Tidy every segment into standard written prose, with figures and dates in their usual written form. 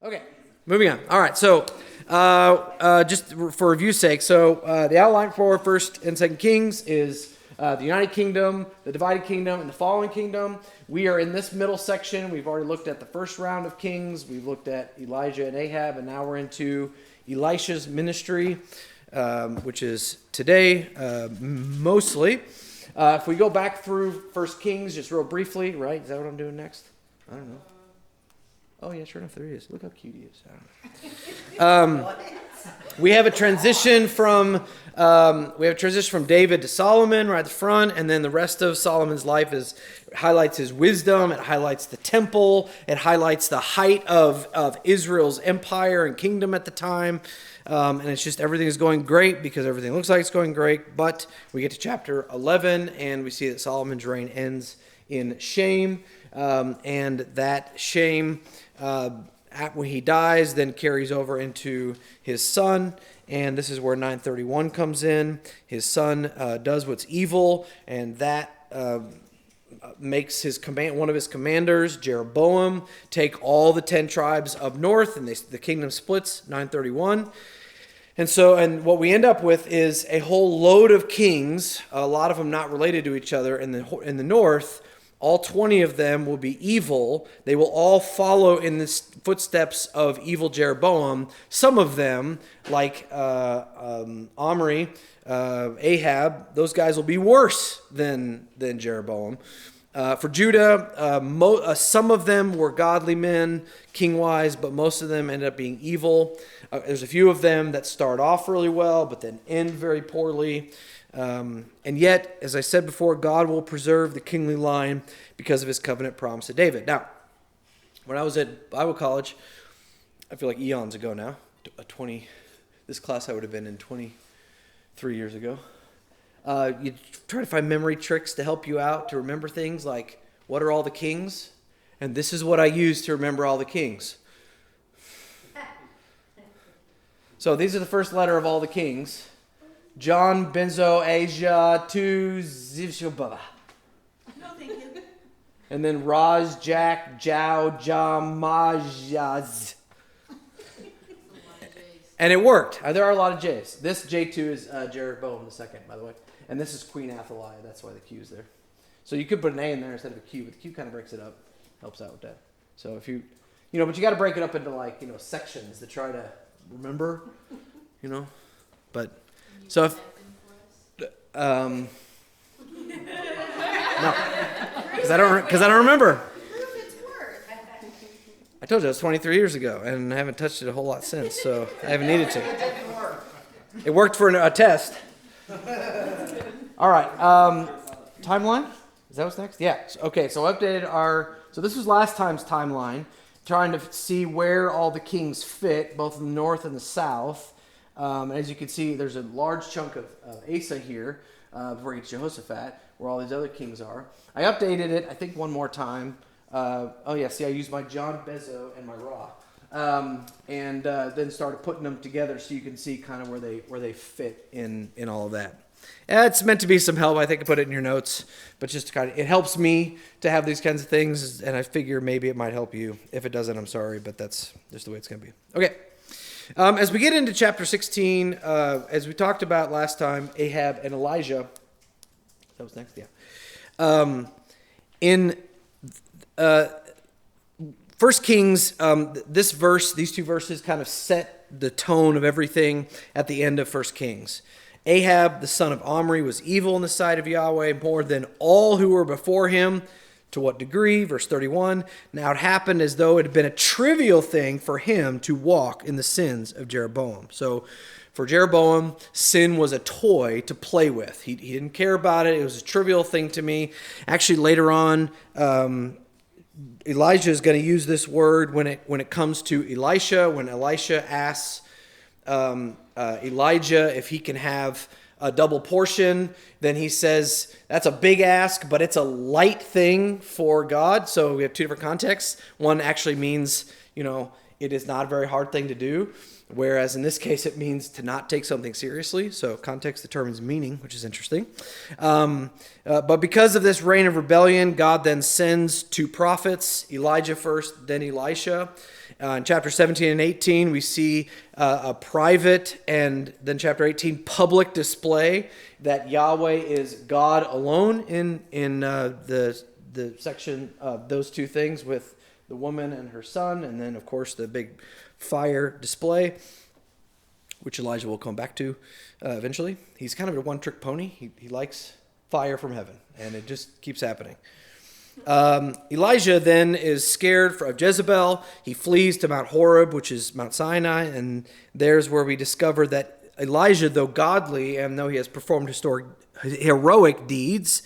Okay, moving on. All right, so just for review's sake, so the outline for First and Second Kings is the United Kingdom, the divided kingdom, and the fallen kingdom. We are in this middle section. We've already looked at the first round of kings. We've looked at Elijah and Ahab, and now we're into Elisha's ministry, which is today mostly. If we go back through First Kings, just real briefly, right? Is that what I'm doing next? I don't know. Oh, yeah, sure enough, there he is. Look how cute he is. We have a transition from David to Solomon right at the front, and then the rest of Solomon's life highlights his wisdom. It highlights the temple. It highlights the height of Israel's empire and kingdom at the time. And it's just everything is going great because everything looks like it's going great. But we get to chapter 11, and we see that Solomon's reign ends in shame. And that shame, when he dies, then carries over into his son. And this is where 931 comes in. His son does what's evil, and that makes one of his commanders, Jeroboam, take all the 10 tribes up north, and the kingdom splits, 931. And what we end up with is a whole load of kings, a lot of them not related to each other in the north. All 20 of them will be evil. They will all follow in the footsteps of evil Jeroboam. Some of them, like Omri, Ahab, those guys will be worse than Jeroboam. For Judah, some of them were godly men, king-wise, but most of them ended up being evil. There's a few of them that start off really well, but then end very poorly. And yet, as I said before, God will preserve the kingly line because of his covenant promise to David. Now, when I was at Bible college, I feel like eons ago now, this class I would have been in 23 years ago, you try to find memory tricks to help you out, to remember things like, what are all the kings? And this is what I use to remember all the kings. So these are the first letter of all the kings. John, Benzo, Asia, Tu, Zivshubaba. No, thank you. And then Raj, Jack, Jow, Jam, Majaz. And it worked. There are a lot of J's. This J2 is Jeroboam the second, by the way. And this is Queen Athaliah. That's why the Q is there. So you could put an A in there instead of a Q, but the Q kind of breaks it up. Helps out with that. So if but you got to break it up into sections to try to remember, But... So if no, because I don't remember. I told you it was 23 years ago, and I haven't touched it a whole lot since, so I haven't needed to. It worked for a test. All right, timeline. Is that what's next? Yeah. Okay. So I updated So this was last time's timeline, trying to see where all the kings fit, both in the north and the south. As you can see, there's a large chunk of Asa here before you get to Jehoshaphat, where all these other kings are. I updated it, I think, one more time. I used my John Bezzo and my Ra, and then started putting them together so you can see kind of where they fit in all of that. It's meant to be some help. I think I put it in your notes, but just it helps me to have these kinds of things, and I figure maybe it might help you. If it doesn't, I'm sorry, but that's just the way it's going to be. Okay. As we get into chapter 16, as we talked about last time, Ahab and Elijah. That was next, yeah. In 1 Kings, these two verses kind of set the tone of everything at the end of 1 Kings. Ahab, the son of Omri, was evil in the sight of Yahweh more than all who were before him. To what degree? Verse 31. Now it happened as though it had been a trivial thing for him to walk in the sins of Jeroboam. So for Jeroboam, sin was a toy to play with. He didn't care about it. It was a trivial thing to me. Actually, later on, Elijah is going to use this word when it comes to Elisha. When Elisha asks Elijah if he can have a double portion, then he says that's a big ask, but it's a light thing for God. So we have two different contexts. One actually means, it is not a very hard thing to do, whereas in this case it means to not take something seriously. So context determines meaning, which is interesting. But because of this reign of rebellion, God then sends two prophets, Elijah first, then Elisha. In chapter 17 and 18, we see a private and then chapter 18, public display that Yahweh is God alone in the section of those two things with the woman and her son, and then, of course, the big fire display, which Elijah will come back to eventually. He's kind of a one-trick pony. He likes fire from heaven, and it just keeps happening. Elijah then is scared of Jezebel. He flees to Mount Horeb, which is Mount Sinai, and there's where we discover that Elijah, though godly and though he has performed heroic deeds,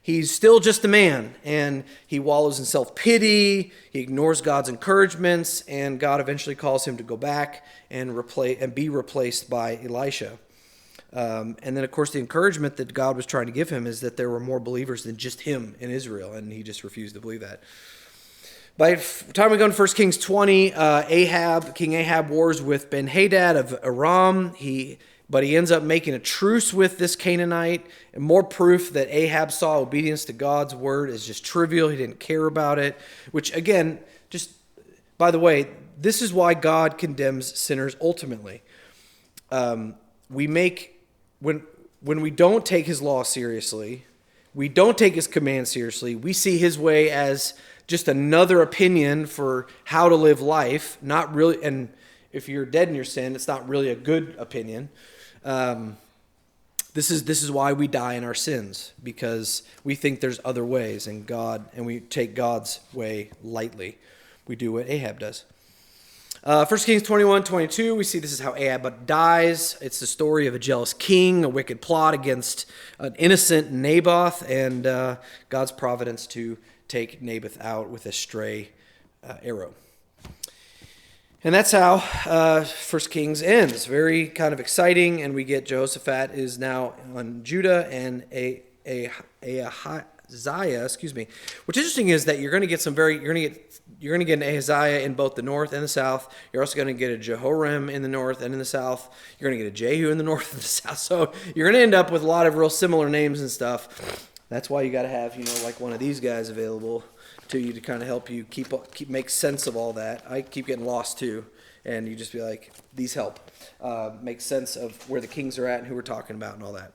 he's still just a man, and he wallows in self-pity. He ignores God's encouragements, and God eventually calls him to go back and be replaced by Elisha. And then, of course, the encouragement that God was trying to give him is that there were more believers than just him in Israel, and he just refused to believe that. By the time we go into 1 Kings 20, King Ahab wars with Ben-Hadad of Aram. But he ends up making a truce with this Canaanite, and more proof that Ahab saw obedience to God's word is just trivial. He didn't care about it, which, again, just, by the way, this is why God condemns sinners ultimately. When we don't take his law seriously, we don't take his command seriously, we see his way as just another opinion for how to live life, not really, and if you're dead in your sin, it's not really a good opinion. This is why we die in our sins, because we think there's other ways, and we take God's way lightly. We do what Ahab does. 1 Kings 21:22, we see this is how Ahab dies. It's the story of a jealous king, a wicked plot against an innocent Naboth, and God's providence to take Naboth out with a stray arrow. And that's how 1 Kings ends. Very kind of exciting, and we get Jehoshaphat is now on Judah, and Ahaziah, What's interesting is that you're going to get an Ahaziah in both the north and the south. You're also going to get a Jehoram in the north and in the south. You're going to get a Jehu in the north and the south. So you're going to end up with a lot of real similar names and stuff. That's why you got to have, like one of these guys available to you to kind of help you keep make sense of all that. I keep getting lost too, and you just be like, these help make sense of where the kings are at and who we're talking about and all that.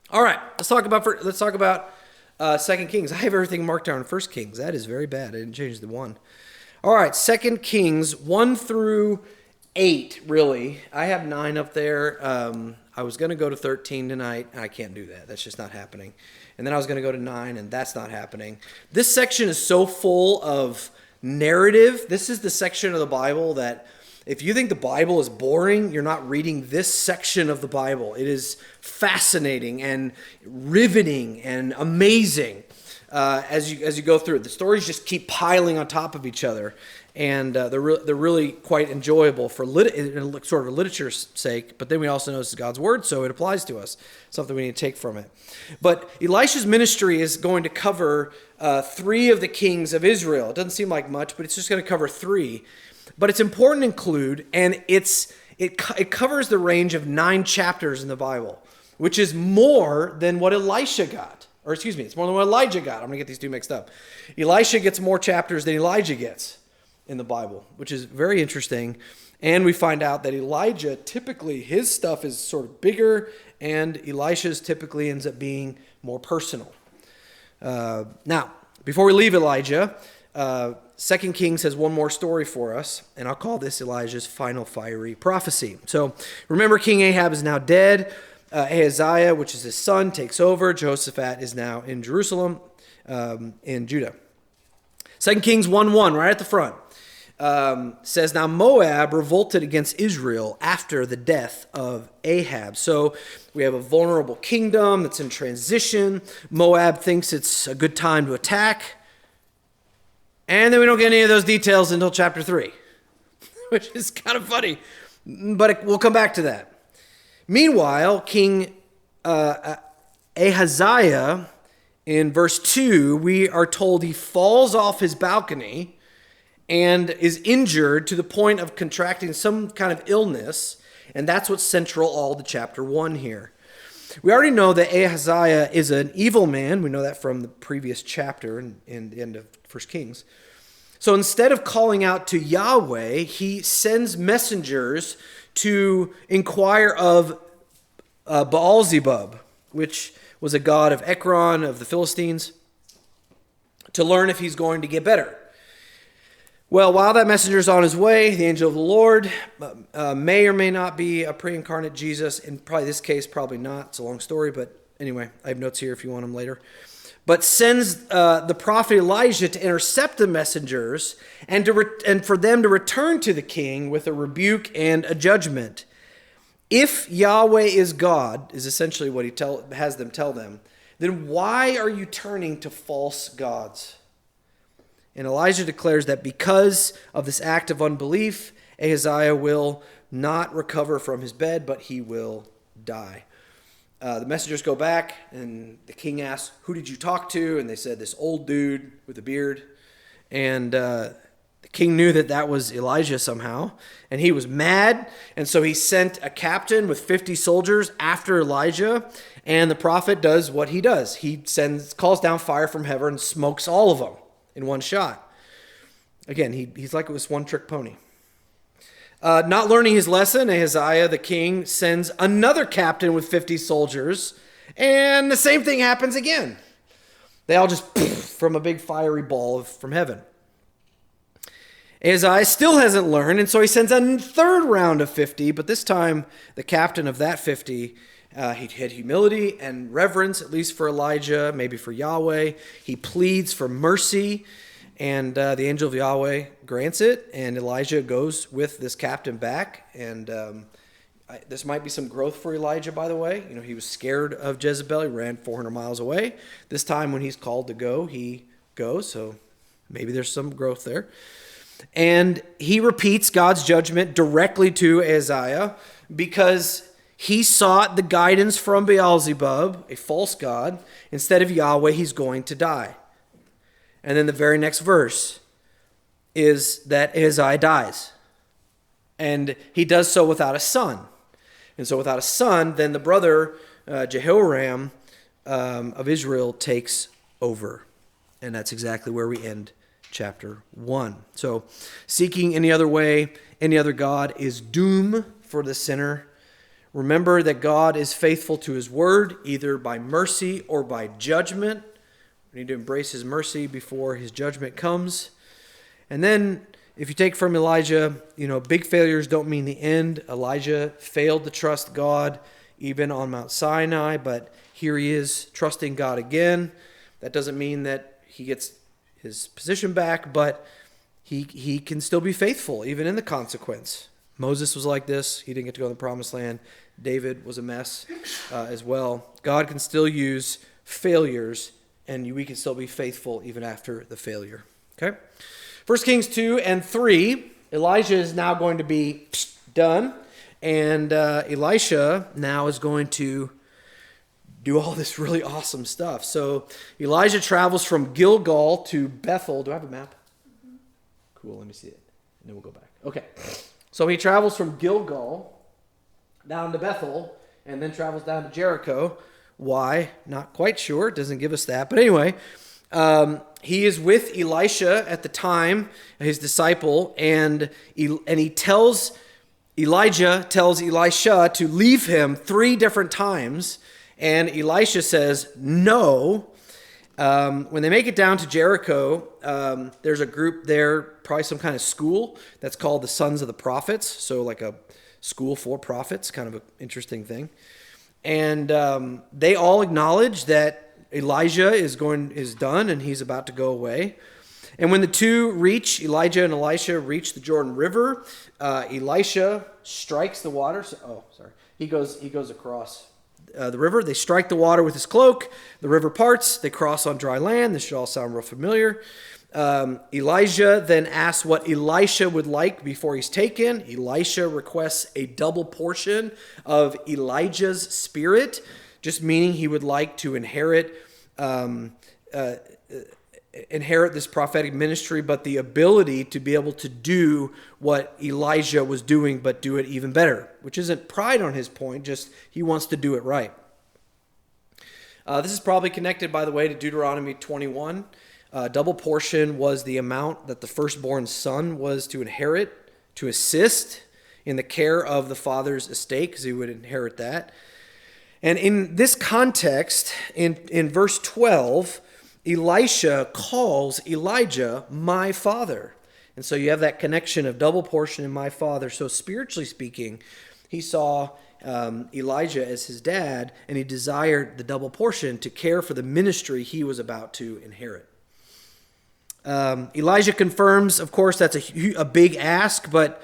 All right, let's talk about 2 Kings. I have everything marked down in 1 Kings. That is very bad. I didn't change the 1. All right, 2 Kings 1 through 8, really. I have 9 up there. I was going to go to 13 tonight, and I can't do that. That's just not happening. And then I was going to go to 9, and that's not happening. This section is so full of narrative. This is the section of the Bible that if you think the Bible is boring, you're not reading this section of the Bible. It is fascinating and riveting and amazing as you go through it. The stories just keep piling on top of each other, and they're really quite enjoyable for sort of a literature's sake. But then we also know this is God's word, so it applies to us. Something we need to take from it. But Elisha's ministry is going to cover 3 of the kings of Israel. It doesn't seem like much, but it's just going to cover 3. But it's important to include, and it covers the range of 9 chapters in the Bible, which is more than what Elisha got. Or excuse me, it's more than what Elijah got. I'm going to get these two mixed up. Elisha gets more chapters than Elijah gets in the Bible, which is very interesting. And we find out that Elijah, typically, his stuff is sort of bigger, and Elisha's typically ends up being more personal. Now, before we leave Elijah, 2 Kings has one more story for us, and I'll call this Elijah's final fiery prophecy. So remember, King Ahab is now dead. Ahaziah, which is his son, takes over. Jehoshaphat is now in Jerusalem, in Judah. 2 Kings 1:1, right at the front, says, Now Moab revolted against Israel after the death of Ahab. So we have a vulnerable kingdom that's in transition. Moab thinks it's a good time to attack. And then we don't get any of those details until chapter 3, which is kind of funny. But we'll come back to that. Meanwhile, King Ahaziah, in verse 2, we are told he falls off his balcony and is injured to the point of contracting some kind of illness. And that's what's central all to chapter 1 here. We already know that Ahaziah is an evil man. We know that from the previous chapter in the end of 1 Kings. So instead of calling out to Yahweh, he sends messengers to inquire of Baal-zebub, which was a god of Ekron, of the Philistines, to learn if he's going to get better. Well, while that messenger is on his way, the angel of the Lord may or may not be a pre-incarnate Jesus. In probably this case, probably not. It's a long story, but anyway, I have notes here if you want them later. But sends the prophet Elijah to intercept the messengers and for them to return to the king with a rebuke and a judgment. If Yahweh is God, is essentially what he has them tell them, then why are you turning to false gods? And Elijah declares that because of this act of unbelief, Ahaziah will not recover from his bed, but he will die. The messengers go back, and the king asks, "Who did you talk to?" And they said, "This old dude with a beard." And the king knew that was Elijah somehow, and he was mad. And so he sent a captain with 50 soldiers after Elijah, and the prophet does what he does. He calls down fire from heaven and smokes all of them in one shot. Again, he's like it was one-trick pony. Not learning his lesson, Ahaziah, the king, sends another captain with 50 soldiers, and the same thing happens again. They all just from a big fiery ball from heaven. Ahaziah still hasn't learned, and so he sends a third round of 50, but this time the captain of that 50, he had humility and reverence, at least for Elijah, maybe for Yahweh. He pleads for mercy, and the angel of Yahweh grants it, and Elijah goes with this captain back. And this might be some growth for Elijah, by the way. You know, he was scared of Jezebel. He ran 400 miles away. This time when he's called to go, he goes, so maybe there's some growth there. And he repeats God's judgment directly to Ahaziah because he sought the guidance from Baal-zebub, a false god. Instead of Yahweh, he's going to die. And then the very next verse is that Ahaziah dies. And he does so without a son. And so without a son, then the brother, Jehoram of Israel, takes over. And that's exactly where we end chapter 1. So seeking any other way, any other god is doom for the sinner. Remember that God is faithful to his word, either by mercy or by judgment. We need to embrace his mercy before his judgment comes. And then, if you take from Elijah, big failures don't mean the end. Elijah failed to trust God even on Mount Sinai, but here he is trusting God again. That doesn't mean that he gets his position back, but he can still be faithful even in the consequence. Moses was like this. He didn't get to go in the promised land. David was a mess as well. God can still use failures, and we can still be faithful even after the failure. Okay? 1 Kings 2 and 3, Elijah is now going to be done, and Elisha now is going to do all this really awesome stuff. So Elijah travels from Gilgal to Bethel. Do I have a map? Cool, let me see it, and then we'll go back. Okay. So he travels from Gilgal down to Bethel and then travels down to Jericho. Why? Not quite sure. It doesn't give us that. But anyway, he is with Elisha at the time, his disciple, and Elijah tells Elisha to leave him 3 different times, and Elisha says no. When they make it down to Jericho, there's a group there, probably some kind of school, that's called the Sons of the Prophets. So like a school for prophets, kind of an interesting thing. And they all acknowledge that Elijah is done and he's about to go away. And when the two Elijah and Elisha reach the Jordan River, Elisha strikes the water. He goes across the river. They strike the water with his cloak. The river parts. They cross on dry land. This should all sound real familiar. Elijah then asks what Elisha would like before he's taken. Elisha requests a double portion of Elijah's spirit, just meaning he would like to inherit this prophetic ministry, but the ability to be able to do what Elijah was doing, but do it even better, which isn't pride on his point, just he wants to do it right. This is probably connected, by the way, to Deuteronomy 21. Double portion was the amount that the firstborn son was to inherit, to assist in the care of the father's estate, because he would inherit that. And in this context, in verse 12, Elisha calls Elijah my father. And so you have that connection of double portion and my father. So spiritually speaking, he saw Elijah as his dad, and he desired the double portion to care for the ministry he was about to inherit. Elijah confirms, of course, that's a big ask, but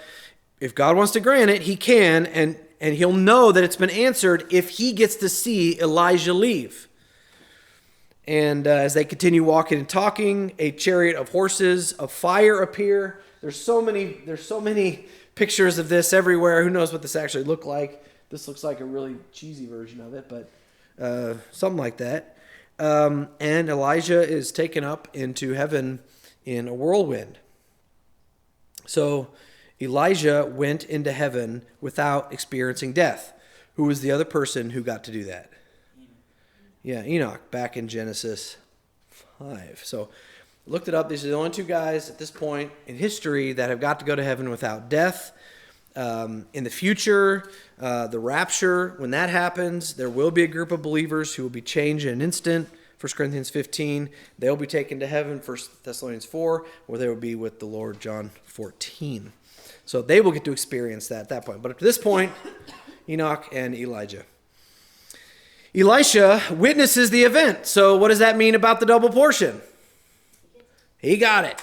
if God wants to grant it, he can, and he'll know that it's been answered if he gets to see Elijah leave. And as they continue walking and talking, a chariot of horses of fire appear. There's so many pictures of this everywhere. Who knows what this actually looked like? This looks like a really cheesy version of it, but something like that. And Elijah is taken up into heaven in a whirlwind. So Elijah went into heaven without experiencing death. Who was the other person who got to do that? Yeah, Enoch, back in Genesis 5. So I looked it up. These are the only two guys at this point in history that have got to go to heaven without death. In the future, the rapture, when that happens, there will be a group of believers who will be changed in an instant. 1 Corinthians 15, they'll be taken to heaven. 1 Thessalonians 4, where they will be with the Lord. John 14. So they will get to experience that at that point. But up to this point, Enoch and Elijah. Elisha witnesses the event. So what does that mean about the double portion? He got it.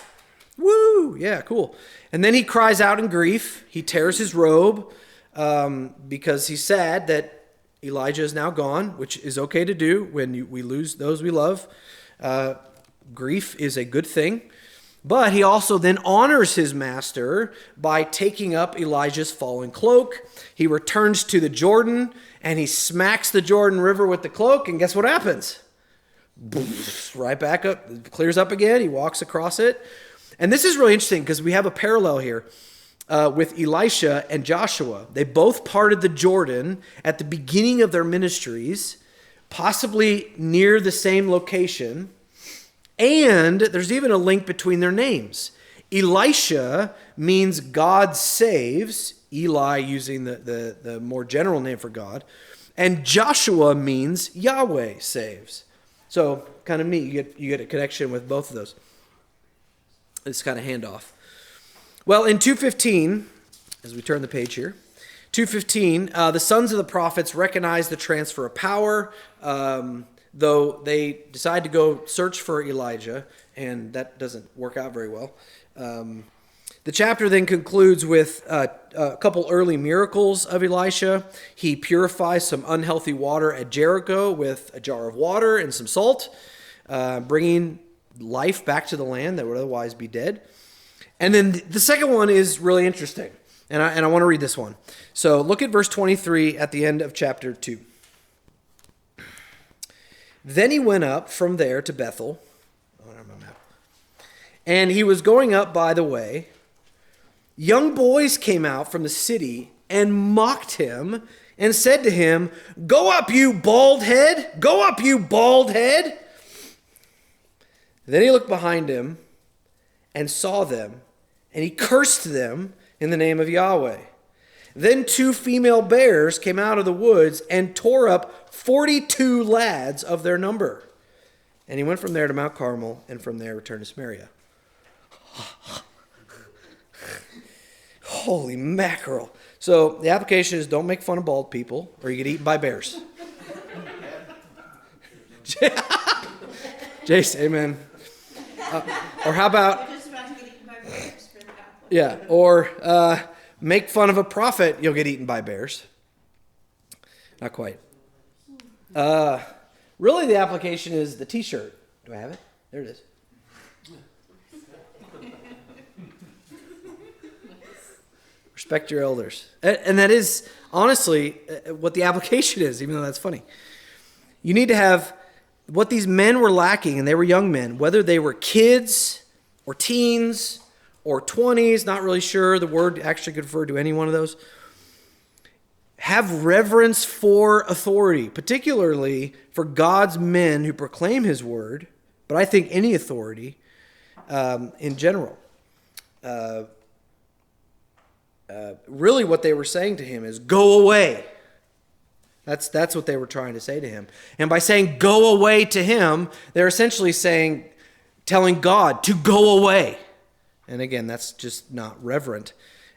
Woo! Yeah, cool. And then he cries out in grief. He tears his robe because he's sad that Elijah is now gone, which is okay to do when we lose those we love. Grief is a good thing. But he also then honors his master by taking up Elijah's fallen cloak. He returns to the Jordan, and he smacks the Jordan River with the cloak, and guess what happens? Right back up, clears up again. He walks across it. And this is really interesting because we have a parallel here with Elisha and Joshua. They both parted the Jordan at the beginning of their ministries, possibly near the same location. And there's even a link between their names. Elisha means God saves, Eli using the more general name for God. And Joshua means Yahweh saves. So kind of neat. You get a connection with both of those. This kind of handoff. Well, in 2:15, as we turn the page here, 2:15, the sons of the prophets recognize the transfer of power, though they decide to go search for Elijah, and that doesn't work out very well. The chapter then concludes with a couple early miracles of Elisha. He purifies some unhealthy water at Jericho with a jar of water and some salt, bringing life back to the land that would otherwise be dead. And then the second one is really interesting, and I want to read this one. So look at verse 23 at the end of chapter 2. Then he went up from there to Bethel, and he was going up by the way. Young boys came out from the city and mocked him and said to him, "Go up, you bald head! Go up, you bald head!" Then he looked behind him and saw them, and he cursed them in the name of Yahweh. Then 2 female bears came out of the woods and tore up 42 lads of their number. And he went from there to Mount Carmel, and from there returned to Samaria. Holy mackerel. So the application is don't make fun of bald people or you get eaten by bears. Jace, amen. Or how about... Just about to get eaten by bears for the gospel. Yeah, or make fun of a prophet, you'll get eaten by bears. Not quite. Really, the application is the t-shirt. Do I have it? There it is. Respect your elders. And that is, honestly, what the application is, even though that's funny. You need to have what these men were lacking, and they were young men, whether they were kids or teens or 20s, not really sure. The word actually could refer to any one of those. Have reverence for authority, particularly for God's men who proclaim his word, but I think any authority in general. Really what they were saying to him is, go away. That's what they were trying to say to him. And by saying go away to him, they're essentially telling God to go away. And again, that's just not reverent.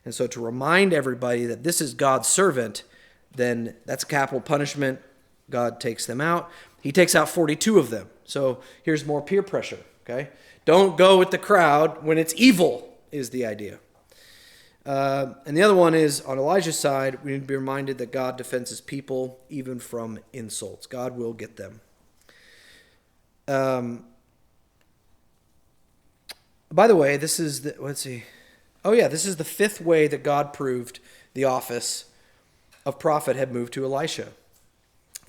And so to remind everybody that this is God's servant, then that's capital punishment. God takes them out. He takes out 42 of them. So here's more peer pressure, okay? Don't go with the crowd when it's evil, is the idea. And the other one is, on Elijah's side, we need to be reminded that God defends his people even from insults. God will get them. By the way, this is this is the fifth way that God proved the office of prophet had moved to Elisha.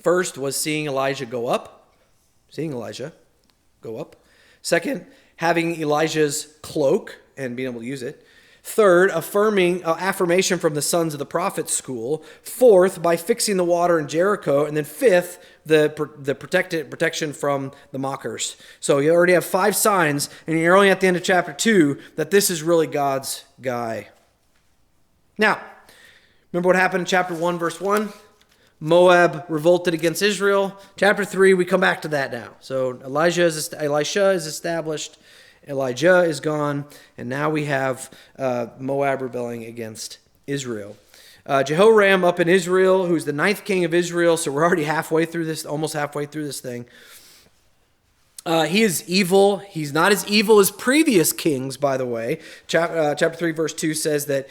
First was seeing Elijah go up. Second, having Elijah's cloak and being able to use it. Third, affirmation from the sons of the prophet school. Fourth, by fixing the water in Jericho. And then fifth, the protection from the mockers. So you already have 5 signs, and you're only at the end of chapter 2 that this is really God's guy. Now, remember what happened in chapter 1, verse 1? Moab revolted against Israel. Chapter 3, we come back to that now. So Elisha is established. Elijah is gone, and now we have Moab rebelling against Israel. Jehoram up in Israel, who's the 9th king of Israel, so we're already almost halfway through this thing. He is evil. He's not as evil as previous kings, by the way. Chapter 3, verse 2 says that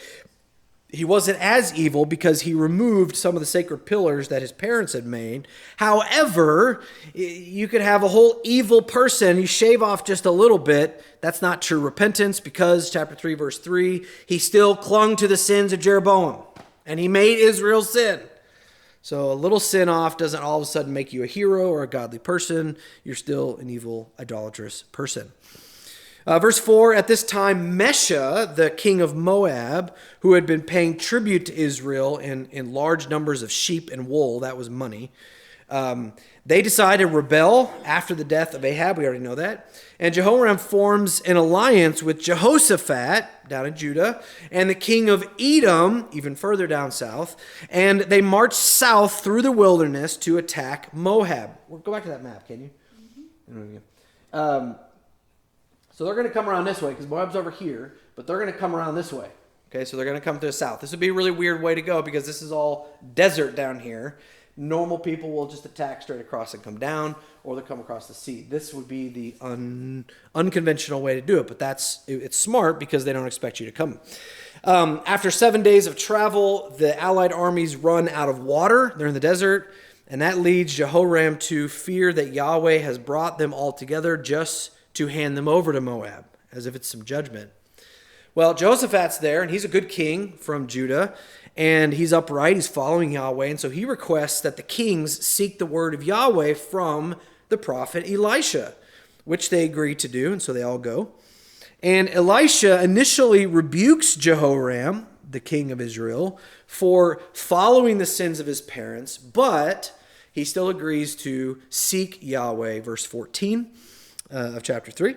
he wasn't as evil because he removed some of the sacred pillars that his parents had made. However, you could have a whole evil person. You shave off just a little bit. That's not true repentance because, chapter 3, verse 3, he still clung to the sins of Jeroboam. And he made Israel sin. So a little sin off doesn't all of a sudden make you a hero or a godly person. You're still an evil, idolatrous person. Verse 4, at this time, Mesha, the king of Moab, who had been paying tribute to Israel in large numbers of sheep and wool, that was money, they decided to rebel after the death of Ahab. We already know that. And Jehoram forms an alliance with Jehoshaphat down in Judah and the king of Edom, even further down south. And they march south through the wilderness to attack Moab. Go back to that map, can you? Mm-hmm. So they're going to come around this way because Moab's over here, but they're going to come around this way. Okay, so they're going to come to the south. This would be a really weird way to go because this is all desert down here. Normal people will just attack straight across and come down, or they'll come across the sea. This would be the unconventional way to do it, but it's smart because they don't expect you to come. After 7 days of travel, the allied armies run out of water. They're in the desert, and that leads Jehoram to fear that Yahweh has brought them all together just to hand them over to Moab, as if it's some judgment. Well, Jehoshaphat's there, and he's a good king from Judah, and he's upright, he's following Yahweh, and so he requests that the kings seek the word of Yahweh from the prophet Elisha, which they agree to do, and so they all go. And Elisha initially rebukes Jehoram, the king of Israel, for following the sins of his parents, but he still agrees to seek Yahweh, verse 14. Of chapter 3.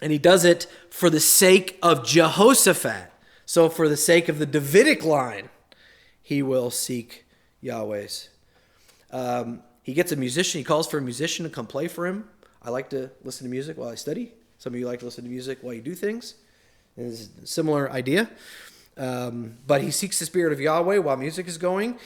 And he does it for the sake of Jehoshaphat. So for the sake of the Davidic line, he will seek Yahweh's. He gets a musician. He calls for a musician to come play for him. I like to listen to music while I study. Some of you like to listen to music while you do things. It's a similar idea. But he seeks the spirit of Yahweh while music is going.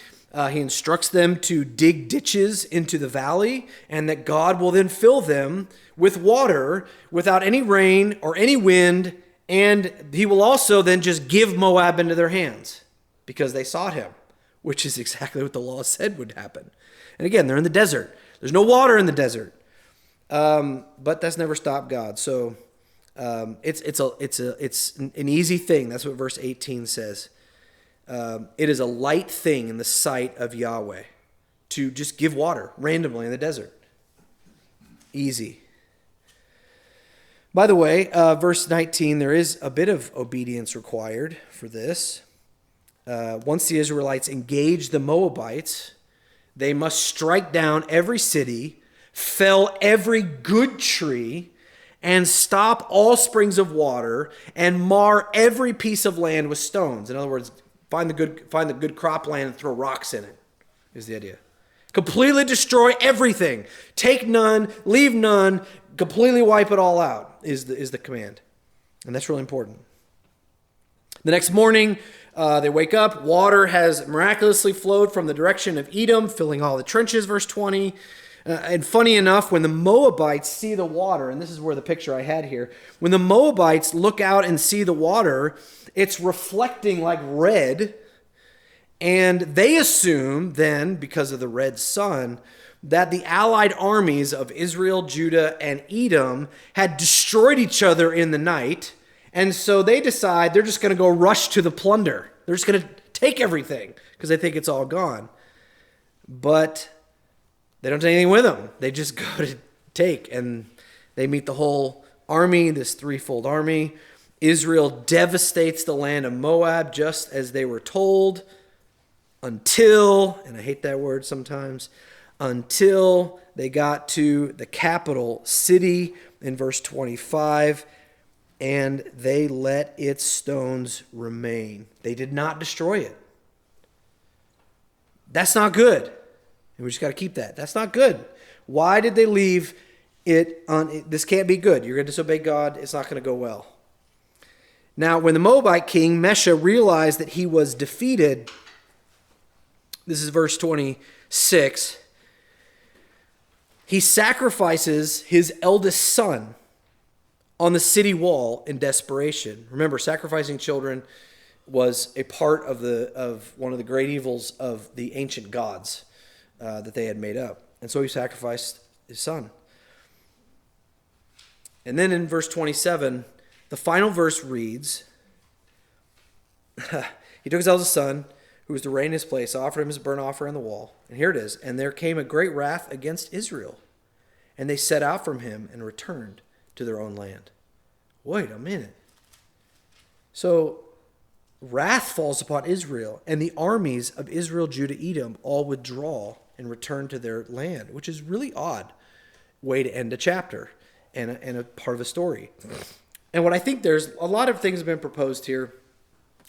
He instructs them to dig ditches into the valley and that God will then fill them with water without any rain or any wind. And he will also then just give Moab into their hands because they sought him, which is exactly what the law said would happen. And again, they're in the desert. There's no water in the desert. But that's never stopped God. So it's an easy thing. That's what verse 18 says. It is a light thing in the sight of Yahweh to just give water randomly in the desert. Easy. By the way, verse 19, there is a bit of obedience required for this. Once the Israelites engage the Moabites, they must strike down every city, fell every good tree, and stop all springs of water, and mar every piece of land with stones. In other words, find the good cropland and throw rocks in it, is the idea. Completely destroy everything. Take none, leave none, completely wipe it all out is the command. And that's really important. The next morning, they wake up. Water has miraculously flowed from the direction of Edom, filling all the trenches, verse 20. And funny enough, when the Moabites see the water, and this is where the picture I had here, when the Moabites look out and see the water, it's reflecting like red. And they assume then, because of the red sun, that the allied armies of Israel, Judah, and Edom had destroyed each other in the night. And so they decide they're just going to go rush to the plunder. They're just going to take everything because they think it's all gone. But they don't take anything with them. They just go to take. And they meet the whole army, this threefold army. Israel devastates the land of Moab just as they were told. Until, and I hate that word sometimes, until they got to the capital city in verse 25, and they let its stones remain. They did not destroy it. That's not good. And we just got to keep that. That's not good. Why did they leave it on? This can't be good. You're going to disobey God. It's not going to go well. Now, when the Moabite king, Mesha, realized that he was defeated, this is verse 26, he sacrifices his eldest son on the city wall in desperation. Remember, sacrificing children was a part of one of the great evils of the ancient gods that they had made up. And so he sacrificed his son. And then in verse 27, the final verse reads, he took his eldest son, who was to reign in his place, offered him as a burnt offering on the wall. And here it is. And there came a great wrath against Israel. And they set out from him and returned to their own land. Wait a minute. So wrath falls upon Israel, and the armies of Israel, Judah, Edom all withdraw and return to their land, which is really odd way to end a chapter and a part of a story. And what I think there's a lot of things have been proposed here.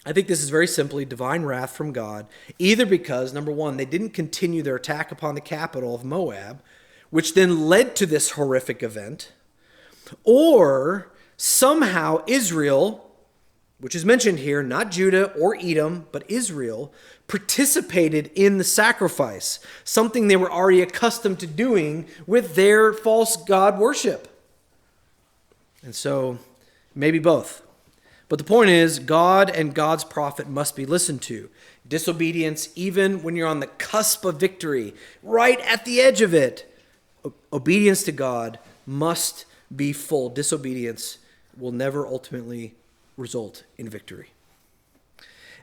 I think this is very simply divine wrath from God, either because, number one, they didn't continue their attack upon the capital of Moab, which then led to this horrific event, or somehow Israel, which is mentioned here, not Judah or Edom, but Israel, participated in the sacrifice, something they were already accustomed to doing with their false god worship. And so, maybe both. But the point is, God and God's prophet must be listened to. Disobedience, even when you're on the cusp of victory, right at the edge of it, obedience to God must be full. Disobedience will never ultimately result in victory.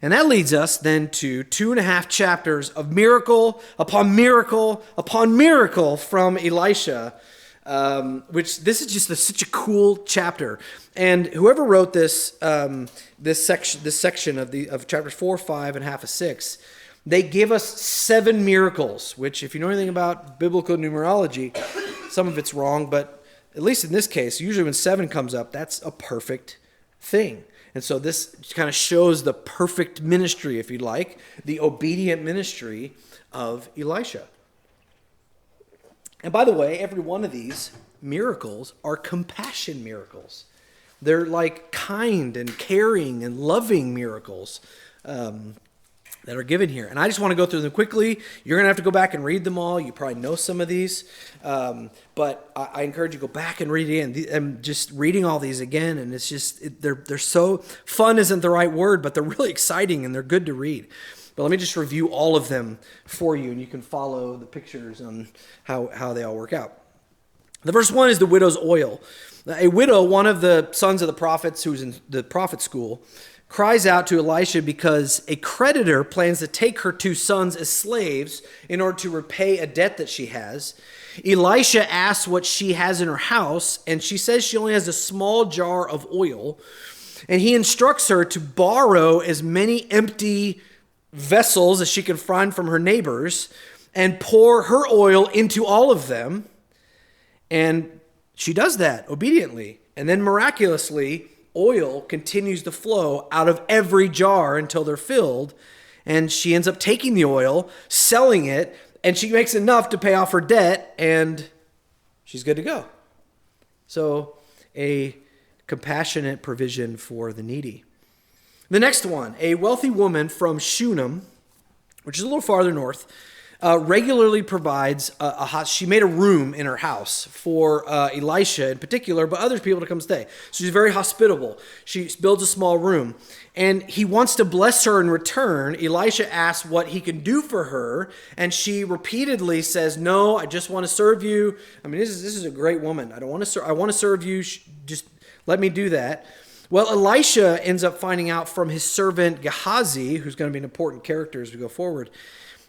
And that leads us then to 2.5 chapters of miracle upon miracle upon miracle from Elisha, which this is just such a cool chapter. And whoever wrote this section of chapters 4, 5, and half of 6, they give us 7 miracles, which if you know anything about biblical numerology, some of it's wrong, but at least in this case, usually when 7 comes up, that's a perfect thing. And so this kind of shows the perfect ministry, if you like, the obedient ministry of Elisha. And by the way, every one of these miracles are compassion miracles. They're like kind and caring and loving miracles that are given here. And I just want to go through them quickly. You're going to have to go back and read them all. You probably know some of these. But I encourage you to go back and read it again. I'm just reading all these again, and it's just, they're so, fun isn't the right word, but they're really exciting and they're good to read. But let me just review all of them for you, and you can follow the pictures on how they all work out. The first one is the widow's oil. A widow, one of the sons of the prophets who's in the prophet school, cries out to Elisha because a creditor plans to take her 2 sons as slaves in order to repay a debt that she has. Elisha asks what she has in her house, and she says she only has a small jar of oil. And he instructs her to borrow as many empty vessels as she can find from her neighbors and pour her oil into all of them. And she does that obediently. And then miraculously, oil continues to flow out of every jar until they're filled. And she ends up taking the oil, selling it, and she makes enough to pay off her debt, and she's good to go. So a compassionate provision for the needy. The next one, a wealthy woman from Shunem, which is a little farther north, regularly provides she made a room in her house for Elisha in particular, but other people to come stay. So she's very hospitable. She builds a small room, and he wants to bless her in return. Elisha asks what he can do for her, and she repeatedly says, "No, I just want to serve you." I mean, this is a great woman. I want to serve you. Just let me do that. Well, Elisha ends up finding out from his servant Gehazi, who's going to be an important character as we go forward,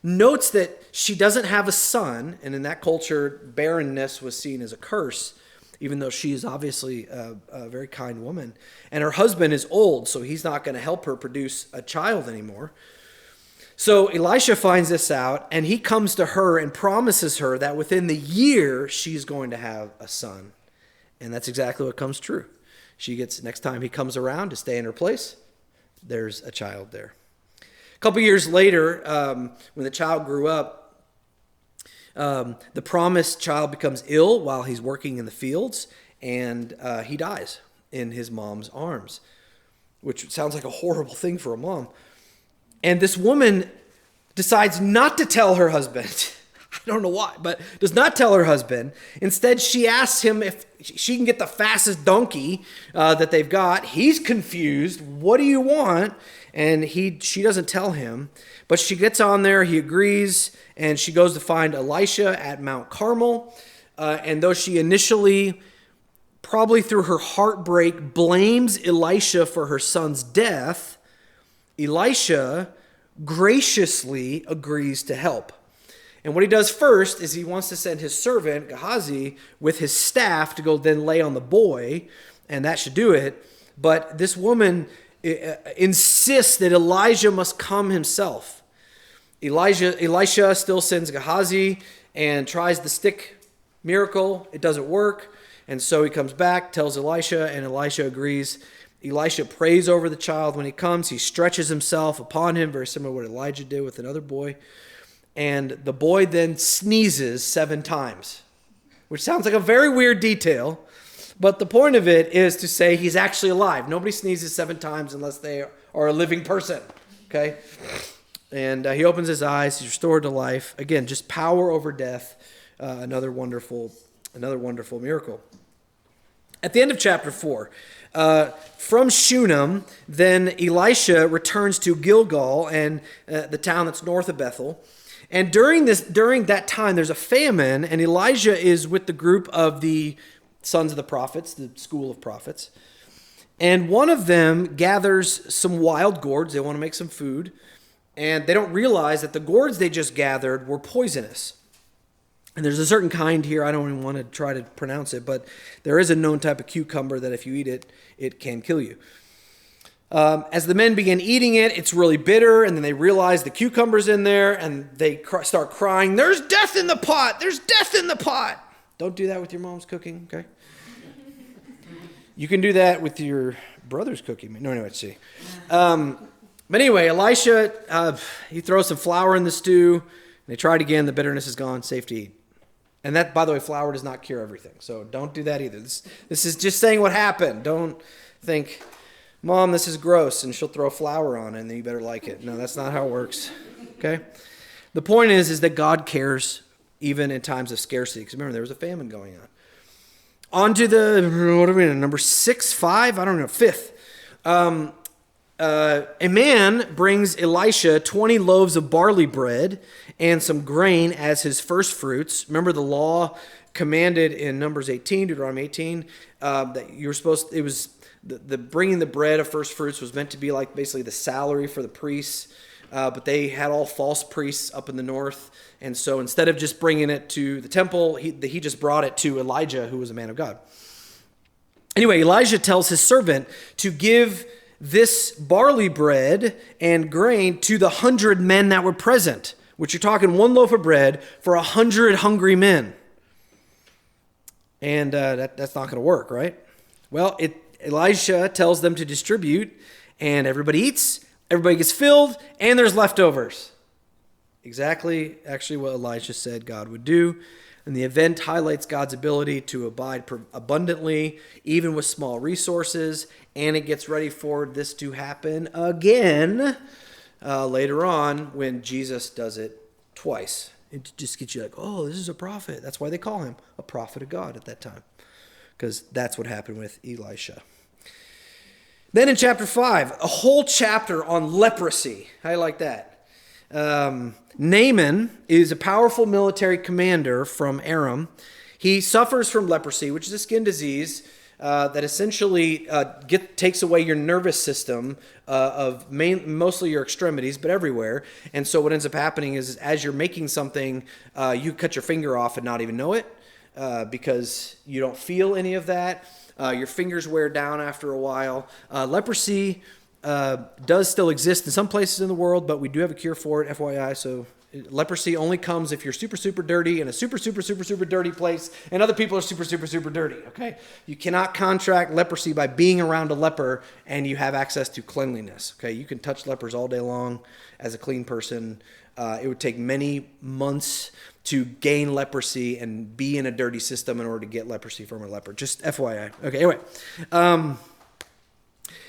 notes that she doesn't have a son, and in that culture, barrenness was seen as a curse, even though she is obviously a very kind woman. And her husband is old, so he's not going to help her produce a child anymore. So Elisha finds this out, and he comes to her and promises her that within the year, she's going to have a son. And that's exactly what comes true. Next time he comes around to stay in her place, there's a child there. A couple years later, when the child grew up, the promised child becomes ill while he's working in the fields, and he dies in his mom's arms, which sounds like a horrible thing for a mom. And this woman decides not to tell her husband. I don't know why, but does not tell her husband. Instead, she asks him if she can get the fastest donkey that they've got. He's confused. What do you want? And she doesn't tell him. But she gets on there. He agrees. And she goes to find Elisha at Mount Carmel. And though she initially, probably through her heartbreak, blames Elisha for her son's death, Elisha graciously agrees to help. And what he does first is he wants to send his servant, Gehazi, with his staff to go then lay on the boy, and that should do it. But this woman insists that Elijah must come himself. Elisha still sends Gehazi and tries the stick miracle. It doesn't work. And so he comes back, tells Elisha, and Elisha agrees. Elisha prays over the child when he comes. He stretches himself upon him, very similar to what Elijah did with another boy. And the boy then sneezes 7 times, which sounds like a very weird detail. But the point of it is to say he's actually alive. Nobody sneezes 7 times unless they are a living person, okay? And he opens his eyes. He's restored to life. Again, just power over death. Another wonderful miracle. At the end of chapter 4, from Shunem, then Elisha returns to Gilgal and the town that's north of Bethel. And during that time, there's a famine, and Elijah is with the group of the sons of the prophets, the school of prophets. And one of them gathers some wild gourds. They want to make some food. And they don't realize that the gourds they just gathered were poisonous. And there's a certain kind here, I don't even want to try to pronounce it, but there is a known type of cucumber that if you eat it, it can kill you. As the men begin eating it, it's really bitter, and then they realize the cucumber's in there, and they start crying, "There's death in the pot! There's death in the pot!" Don't do that with your mom's cooking, okay? You can do that with your brother's cooking. No, let's see. But anyway, Elisha, he throws some flour in the stew, and they try it again. The bitterness is gone, safe to eat. And that, by the way, flour does not cure everything, so don't do that either. This is just saying what happened. Don't think, "Mom, this is gross," and she'll throw flour on it, and then you better like it. No, that's not how it works, okay? The point is that God cares even in times of scarcity, because remember, there was a famine going on. On to number 6, 5, I don't know, 5th. A man brings Elisha 20 loaves of barley bread and some grain as his first fruits. Remember the law commanded in Numbers 18, Deuteronomy 18, that you were supposed, it was the bringing the bread of first fruits was meant to be like basically the salary for the priests, but they had all false priests up in the north, and so instead of just bringing it to the temple, he just brought it to Elijah, who was a man of God. Anyway, Elijah tells his servant to give this barley bread and grain to the 100 men that were present, which you're talking 1 loaf of bread for 100 hungry men. And that's not going to work, right? Well, Elisha tells them to distribute, and everybody eats, everybody gets filled, and there's leftovers. Exactly, actually, what Elisha said God would do. And the event highlights God's ability to abide abundantly, even with small resources, and it gets ready for this to happen again later on when Jesus does it twice. It just gets you like, oh, this is a prophet. That's why they call him a prophet of God at that time, because that's what happened with Elisha. Then in chapter 5, a whole chapter on leprosy. How do you like that? Naaman is a powerful military commander from Aram. He suffers from leprosy, which is a skin disease that essentially takes away your nervous system of mostly your extremities, but everywhere. And so what ends up happening is as you're making something, you cut your finger off and not even know it because you don't feel any of that. Your fingers wear down after a while. Leprosy does still exist in some places in the world, but we do have a cure for it, FYI. So leprosy only comes if you're super, super dirty in a super, super, super, super dirty place, and other people are super, super, super dirty, okay? You cannot contract leprosy by being around a leper and you have access to cleanliness, okay? You can touch lepers all day long as a clean person. It would take many months to gain leprosy and be in a dirty system in order to get leprosy from a leper. Just FYI. Okay, anyway.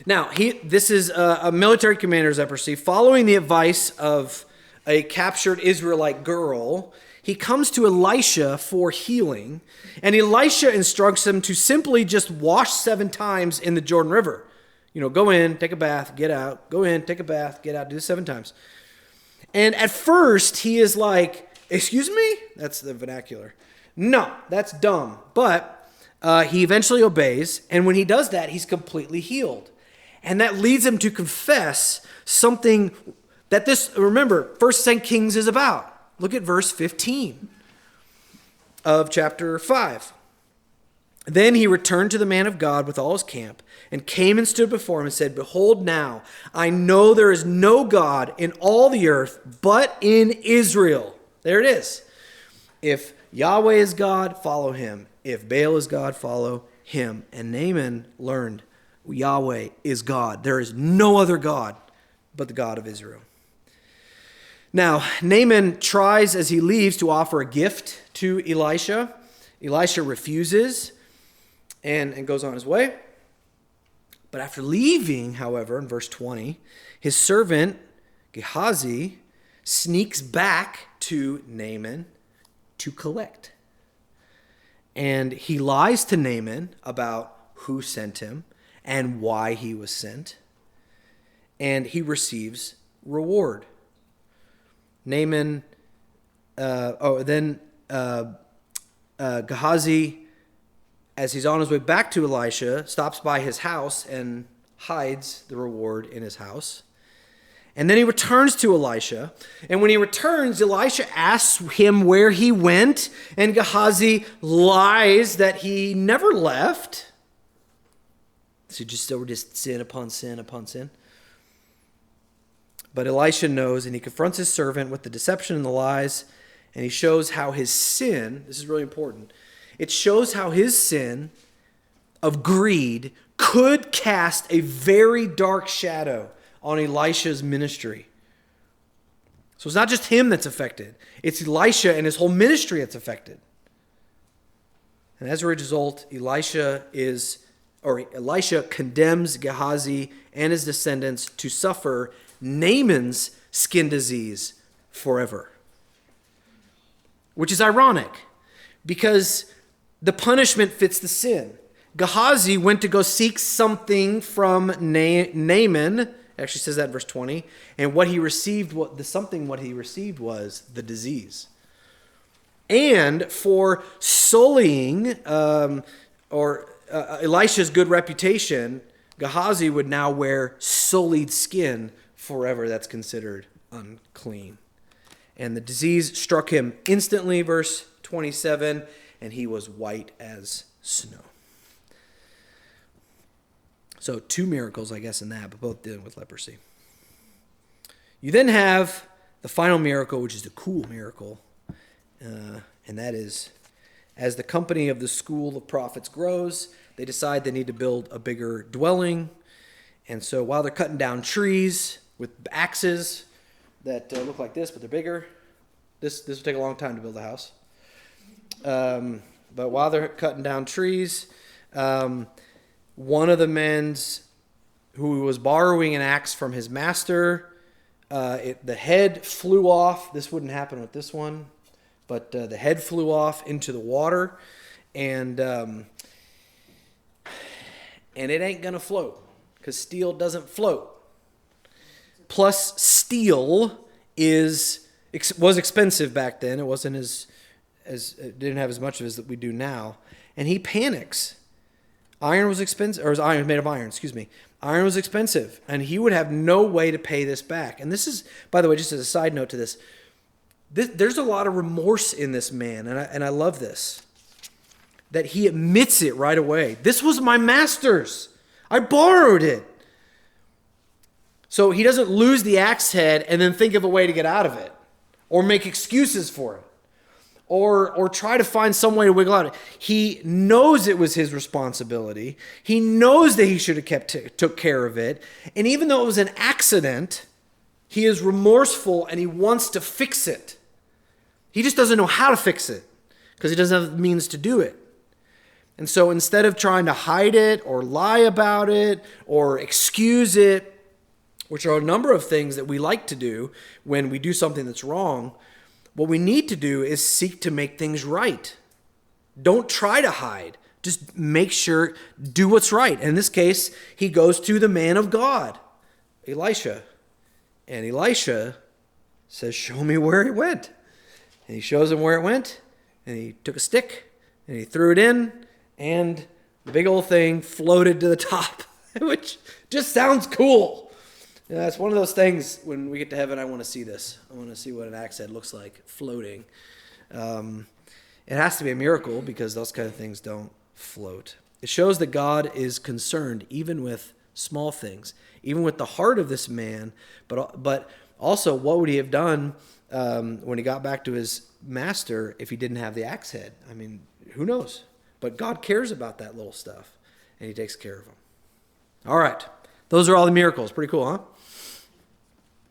Now, this is a military commander's leprosy. Following the advice of a captured Israelite girl, he comes to Elisha for healing, and Elisha instructs him to simply just wash 7 times in the Jordan River. You know, go in, take a bath, get out. Go in, take a bath, get out. Do this 7 times. And at first, he is like, excuse me? That's the vernacular. No, that's dumb. But he eventually obeys, and when he does that, he's completely healed. And that leads him to confess something that remember, 1 Kings is about. Look at verse 15 of chapter 5. Then he returned to the man of God with all his camp and came and stood before him and said, behold now, I know there is no God in all the earth but in Israel. There it is. If Yahweh is God, follow him. If Baal is God, follow him. And Naaman learned Yahweh is God. There is no other God but the God of Israel. Now, Naaman tries as he leaves to offer a gift to Elisha. Elisha refuses and goes on his way. But after leaving, however, in verse 20, his servant Gehazi sneaks back to Naaman to collect. And he lies to Naaman about who sent him and why he was sent. And he receives reward. Naaman, Gehazi, as he's on his way back to Elisha, stops by his house and hides the reward in his house. And then he returns to Elisha. And when he returns, Elisha asks him where he went. And Gehazi lies that he never left. So we're just sin upon sin upon sin. But Elisha knows, and he confronts his servant with the deception and the lies. And he shows how his sin, this is really important, it shows how his sin of greed could cast a very dark shadow on Elisha's ministry. So it's not just him that's affected. It's Elisha and his whole ministry that's affected. And as a result, Elisha condemns Gehazi and his descendants to suffer Naaman's skin disease forever. Which is ironic, because the punishment fits the sin. Gehazi went to go seek something from Naaman. It actually says that in verse 20. And what he received was the disease. And for sullying Elisha's good reputation, Gehazi would now wear sullied skin forever. That's considered unclean. And the disease struck him instantly, verse 27, and he was white as snow. So 2 miracles, I guess, in that, but both dealing with leprosy. You then have the final miracle, which is the cool miracle, and that is as the company of the school of prophets grows, they decide they need to build a bigger dwelling. And so while they're cutting down trees with axes that look like this, but they're bigger, this will take a long time to build a house. But while they're cutting down trees, one of the men who was borrowing an axe from his master, the head flew off. This wouldn't happen with this one, but the head flew off into the water, and it ain't gonna float because steel doesn't float. Plus, steel was expensive back then. It wasn't it didn't have as much of it as that we do now. And he panics. Iron was expensive, or iron was made of iron, excuse me. Iron was expensive, and he would have no way to pay this back. And this is, by the way, just as a side note to this, there's a lot of remorse in this man, and I love this, that he admits it right away. This was my master's. I borrowed it. So he doesn't lose the axe head and then think of a way to get out of it, or make excuses for it, or try to find some way to wiggle out of it. He knows it was his responsibility. He knows that he should have took care of it. And even though it was an accident, he is remorseful and he wants to fix it. He just doesn't know how to fix it because he doesn't have the means to do it. And so instead of trying to hide it or lie about it or excuse it, which are a number of things that we like to do when we do something that's wrong, what we need to do is seek to make things right. Don't try to hide. Just make sure, do what's right. And in this case, he goes to the man of God, Elisha. And Elisha says, show me where it went. And he shows him where it went. And he took a stick and he threw it in. And the big old thing floated to the top, which just sounds cool. Yeah, it's one of those things when we get to heaven, I want to see this. I want to see what an axe head looks like floating. It has to be a miracle because those kind of things don't float. It shows that God is concerned even with small things, even with the heart of this man, but also what would he have done when he got back to his master if he didn't have the axe head? I mean, who knows? But God cares about that little stuff, and he takes care of them. All right. Those are all the miracles. Pretty cool, huh?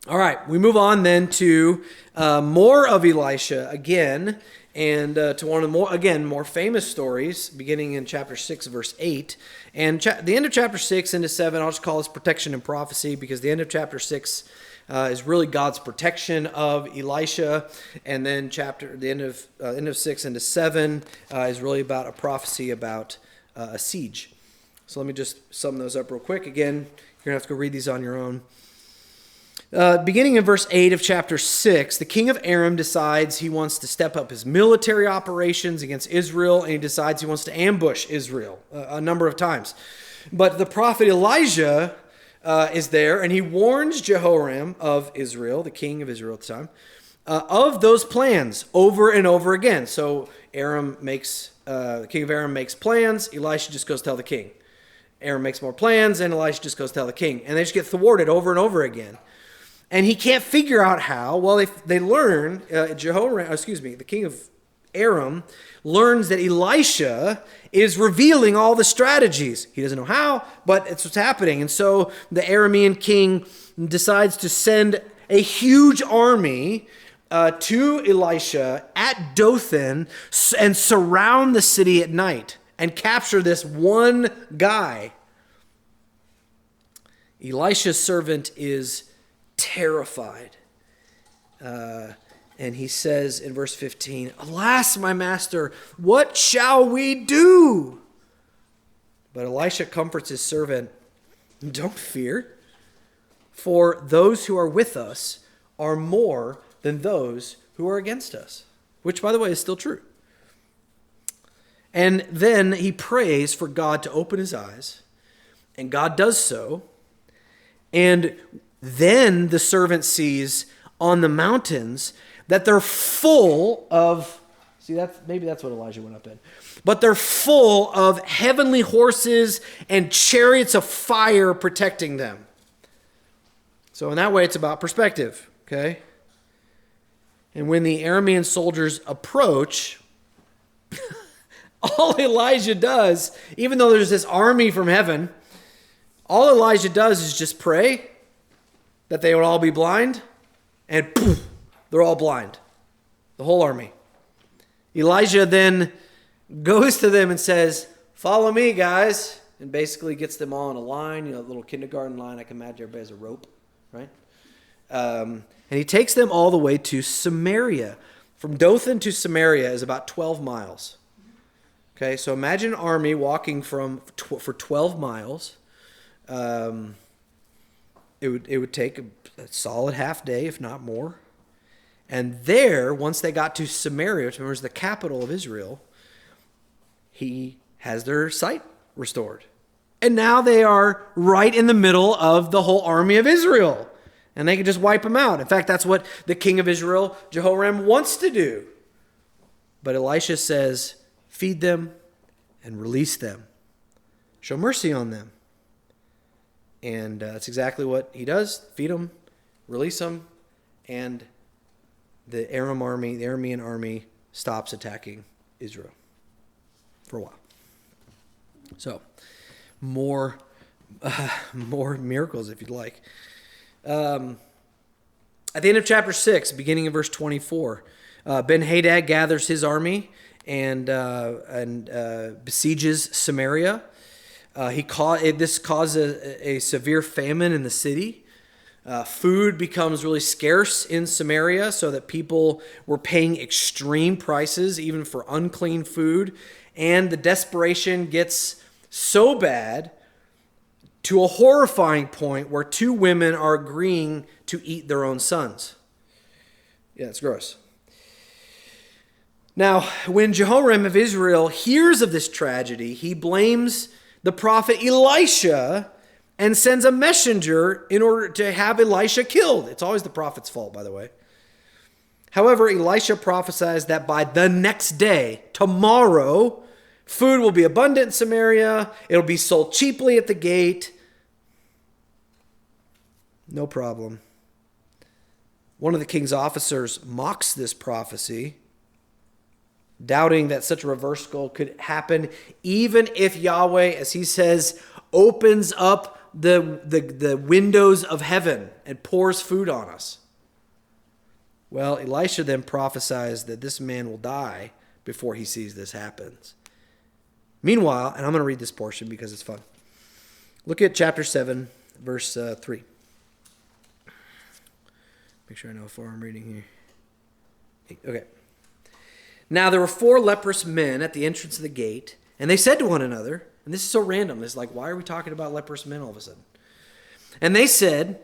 All right, we move on then to more of Elisha again, and to one of the more famous stories, beginning in chapter 6, verse 8. And the end of chapter 6 into 7, I'll just call this protection and prophecy, because the end of chapter 6 is really God's protection of Elisha, and then the end of 6 into 7 is really about a prophecy about a siege. So let me just sum those up real quick. Again, you're going to have to go read these on your own. Beginning in verse 8 of chapter 6, the king of Aram decides he wants to step up his military operations against Israel, and he decides he wants to ambush Israel a number of times. But the prophet Elijah is there, and he warns Jehoram of Israel, the king of Israel at the time, of those plans over and over again. So the king of Aram makes plans, Elisha just goes tell the king. Aram makes more plans, and Elisha just goes tell the king. And they just get thwarted over and over again. And he can't figure out how. Well, they learn, the king of Aram learns that Elisha is revealing all the strategies. He doesn't know how, but it's what's happening. And so the Aramean king decides to send a huge army to Elisha at Dothan and surround the city at night and capture this one guy. Elisha's servant is terrified. And he says in verse 15, "Alas, my master, what shall we do?" But Elisha comforts his servant, "Don't fear, for those who are with us are more than those who are against us." Which, by the way, is still true. And then he prays for God to open his eyes, and God does so. And then the servant sees on the mountains that they're full of, maybe that's what Elijah went up in, but they're full of heavenly horses and chariots of fire protecting them. So in that way, it's about perspective, okay? And when the Aramean soldiers approach, all Elijah does, even though there's this army from heaven, all Elijah does is just pray that they would all be blind, and poof, they're all blind. The whole army. Elijah then goes to them and says, "Follow me, guys," and basically gets them all in a line, a little kindergarten line. I can imagine everybody has a rope, right? And he takes them all the way to Samaria. From Dothan to Samaria is about 12 miles. Okay, so imagine an army walking for 12 miles. It would take a solid half day, if not more. And there, once they got to Samaria, which was the capital of Israel, he has their sight restored. And now they are right in the middle of the whole army of Israel. And they can just wipe them out. In fact, that's what the king of Israel, Jehoram, wants to do. But Elisha says, feed them and release them. Show mercy on them. And that's exactly what he does. Feed them, release them, and the Aramean army stops attacking Israel for a while. So, more miracles if you'd like. At the end of chapter 6, beginning of verse 24, Ben-Hadad gathers his army and besieges Samaria. This causes a severe famine in the city. Food becomes really scarce in Samaria, so that people were paying extreme prices even for unclean food. And the desperation gets so bad to a horrifying point where two women are agreeing to eat their own sons. Yeah, it's gross. Now, when Jehoram of Israel hears of this tragedy, he blames the prophet Elisha and sends a messenger in order to have Elisha killed. It's always the prophet's fault, by the way. However, Elisha prophesies that by the next day, tomorrow, food will be abundant in Samaria. It'll be sold cheaply at the gate. No problem. One of the king's officers mocks this prophecy, doubting that such a reversal could happen, even if Yahweh, as he says, opens up the windows of heaven and pours food on us. Well, Elisha then prophesies that this man will die before he sees this happens. Meanwhile, and I'm going to read this portion because it's fun. Look at chapter 7, verse 3. Make sure I know how far I'm reading here. Okay. Now there were 4 leprous men at the entrance of the gate, and they said to one another, and this is so random, it's like, why are we talking about leprous men all of a sudden? And they said,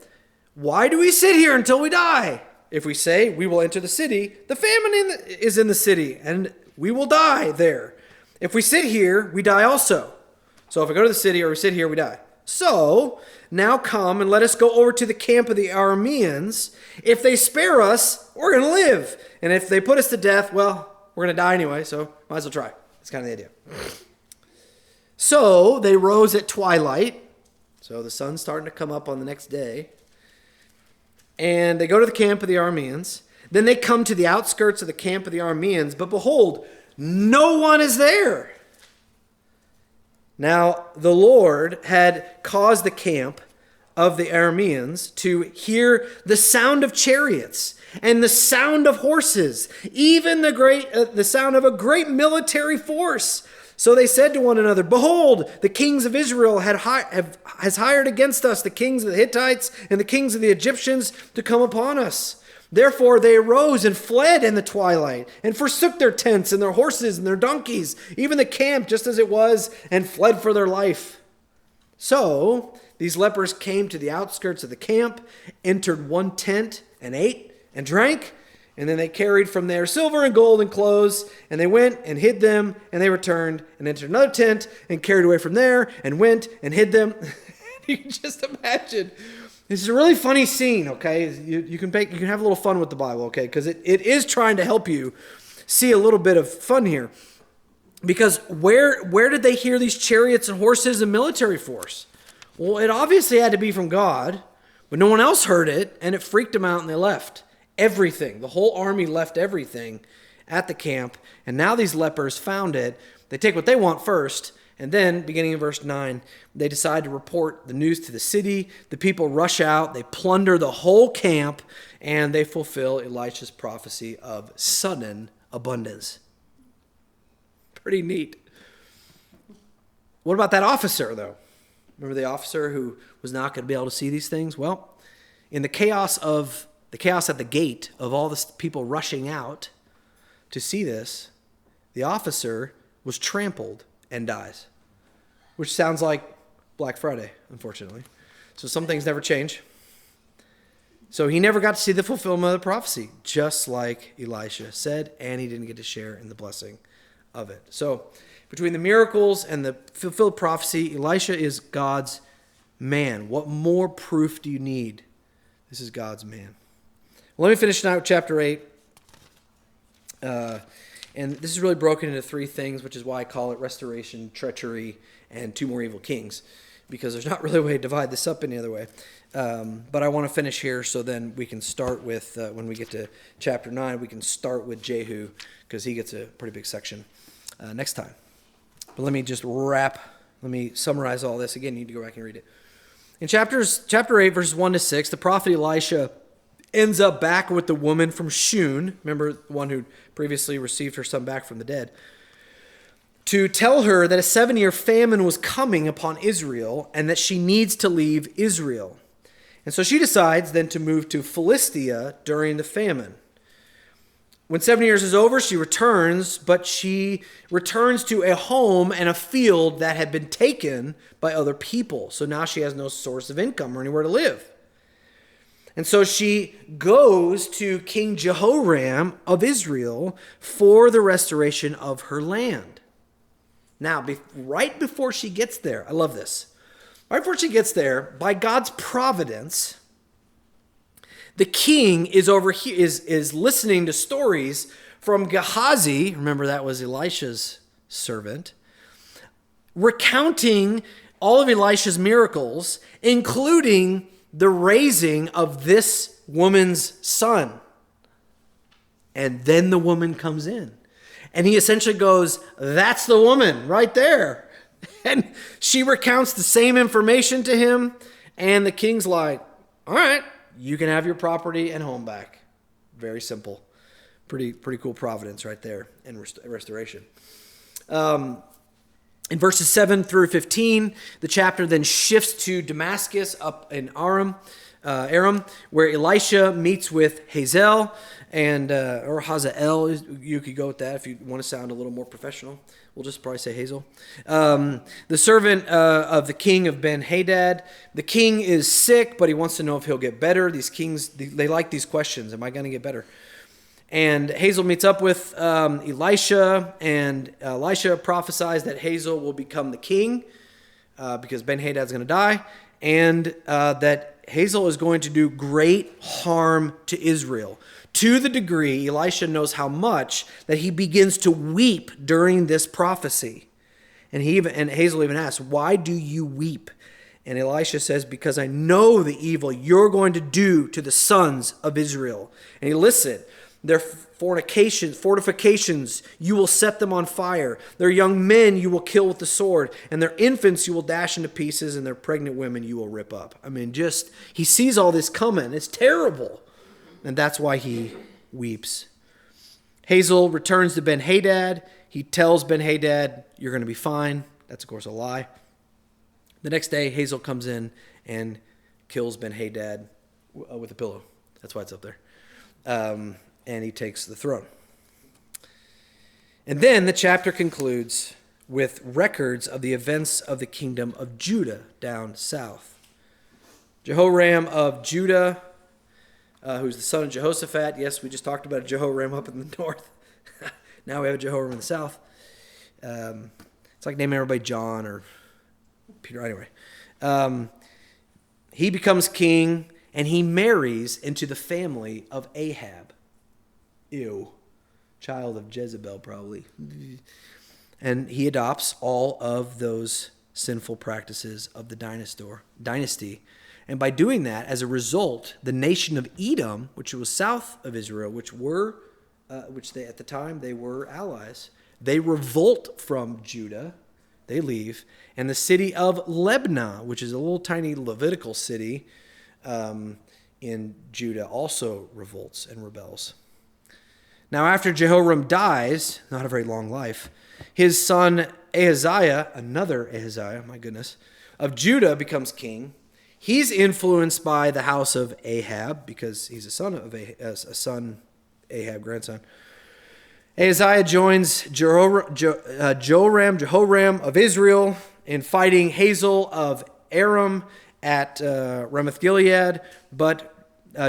why do we sit here until we die? If we say we will enter the city, the famine is in the city, and we will die there. If we sit here, we die also. So if we go to the city or we sit here, we die. So now come and let us go over to the camp of the Arameans. If they spare us, we're going to live. And if they put us to death, well, we're going to die anyway, so might as well try. That's kind of the idea. So they rose at twilight. So the sun's starting to come up on the next day. And they go to the camp of the Arameans. Then they come to the outskirts of the camp of the Arameans. But behold, no one is there. Now, the Lord had caused the camp of the Arameans to hear the sound of chariots and the sound of horses, even the sound of a great military force. So they said to one another, behold, the kings of Israel has hired against us the kings of the Hittites and the kings of the Egyptians to come upon us. Therefore they arose and fled in the twilight and forsook their tents and their horses and their donkeys, even the camp just as it was, and fled for their life. So these lepers came to the outskirts of the camp, entered one tent and ate and drank, and then they carried from there silver and gold and clothes, and they went and hid them, and they returned and entered another tent and carried away from there and went and hid them. You can just imagine. This is a really funny scene, okay? You can have a little fun with the Bible, okay? Because it is trying to help you see a little bit of fun here. Because where did they hear these chariots and horses and military force? Well, it obviously had to be from God, but no one else heard it, and it freaked them out, and they left. Everything. The whole army left everything at the camp, and now these lepers found it. They take what they want first, and then, beginning in verse 9, they decide to report the news to the city. The people rush out, they plunder the whole camp, and they fulfill Elisha's prophecy of sudden abundance. Pretty neat. What about that officer, though? Remember the officer who was not going to be able to see these things? Well, in the chaos at the gate of all the people rushing out to see this, the officer was trampled and dies, which sounds like Black Friday, unfortunately. So some things never change. So he never got to see the fulfillment of the prophecy, just like Elisha said, and he didn't get to share in the blessing of it. So between the miracles and the fulfilled prophecy, Elisha is God's man. What more proof do you need? This is God's man. Well, let me finish now with chapter 8. And this is really broken into three things, which is why I call it restoration, treachery, and two more evil kings, because there's not really a way to divide this up any other way. But I want to finish here so then we can start with, when we get to chapter 9, we can start with Jehu, because he gets a pretty big section next time. But let me summarize all this. Again, you need to go back and read it. In chapter 8, verses 1 to 6, the prophet Elisha ends up back with the woman from Shun, remember the one who previously received her son back from the dead, to tell her that a 7-year famine was coming upon Israel and that she needs to leave Israel. And so she decides then to move to Philistia during the famine. When 7 years is over, she returns, but she returns to a home and a field that had been taken by other people. So now she has no source of income or anywhere to live. And so she goes to King Jehoram of Israel for the restoration of her land. Now, right before she gets there, I love this. Right before she gets there, by God's providence, the king is over here, is listening to stories from Gehazi, remember that was Elisha's servant, recounting all of Elisha's miracles, including the raising of this woman's son. And then the woman comes in. And he essentially goes, that's the woman right there. And she recounts the same information to him. And the king's like, all right, you can have your property and home back. Very simple. Pretty cool providence right there in restoration. In verses 7 through 15, the chapter then shifts to Damascus up in Aram, where Elisha meets with Hazael, or Hazael. You could go with that if you want to sound a little more professional. We'll just probably say Hazel. The servant of the king of Ben-Hadad. The king is sick, but he wants to know if he'll get better. These kings, they like these questions. Am I going to get better? And Hazael meets up with Elisha, and Elisha prophesies that Hazael will become the king because Ben-Hadad's going to die, and that Hazael is going to do great harm to Israel, to the degree Elisha knows how much that he begins to weep during this prophecy. And Hazael even asks, why do you weep? And Elisha says, because I know the evil you're going to do to the sons of Israel. And he listened. Their fortifications, you will set them on fire. Their young men you will kill with the sword. And their infants you will dash into pieces. And their pregnant women you will rip up. I mean, he sees all this coming. It's terrible. And that's why he weeps. Hazael returns to Ben-Hadad. He tells Ben-Hadad, you're going to be fine. That's, of course, a lie. The next day, Hazael comes in and kills Ben-Hadad with a pillow. That's why it's up there. And he takes the throne. And then the chapter concludes with records of the events of the kingdom of Judah down south. Jehoram of Judah, who's the son of Jehoshaphat. Yes, we just talked about a Jehoram up in the north. Now we have a Jehoram in the south. It's like naming everybody John or Peter. Anyway, he becomes king, and he marries into the family of Ahab. Ew. Child of Jezebel, probably. And he adopts all of those sinful practices of the dynasty. And by doing that, as a result, the nation of Edom, which was south of Israel, which they at the time they were allies, They revolt from Judah. They leave. And the city of Lebna, which is a little tiny Levitical city in Judah, also revolts and rebels. Now, after Jehoram dies, not a very long life, his son Ahaziah, another Ahaziah, my goodness, of Judah becomes king. He's influenced by the house of Ahab because he's a son of Ahab, grandson. Ahaziah joins Jehoram of Israel in fighting Hazael of Aram at Ramoth Gilead, but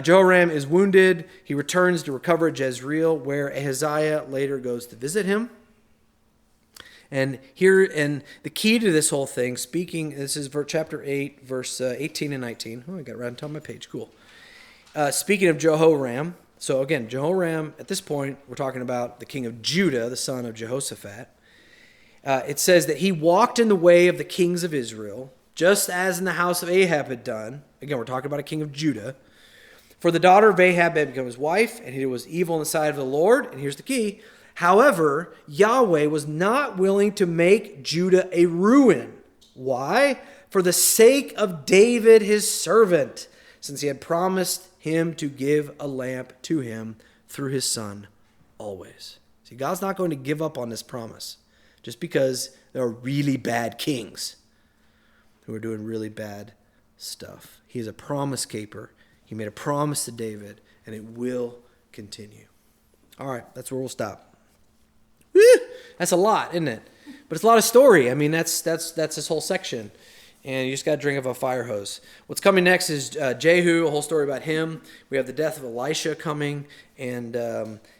Jehoram is wounded. He returns to recover Jezreel, where Ahaziah later goes to visit him. And the key to this whole thing, this is chapter 8, verse 18 and 19. Oh, I got it right on top of my page. Cool. Speaking of Jehoram, so again, Jehoram, at this point, we're talking about the king of Judah, the son of Jehoshaphat. It says that he walked in the way of the kings of Israel, just as in the house of Ahab had done. Again, we're talking about a king of Judah. For the daughter of Ahab had become his wife, and he was evil in the sight of the Lord. And here's the key. However, Yahweh was not willing to make Judah a ruin. Why? For the sake of David, his servant, since he had promised him to give a lamp to him through his son always. See, God's not going to give up on this promise just because there are really bad kings who are doing really bad stuff. He is a promise keeper. He made a promise to David, and it will continue. All right, that's where we'll stop. Woo! That's a lot, isn't it? But it's a lot of story. I mean, that's this whole section. And you just got to drink of a fire hose. What's coming next is Jehu, a whole story about him. We have the death of Elisha coming. And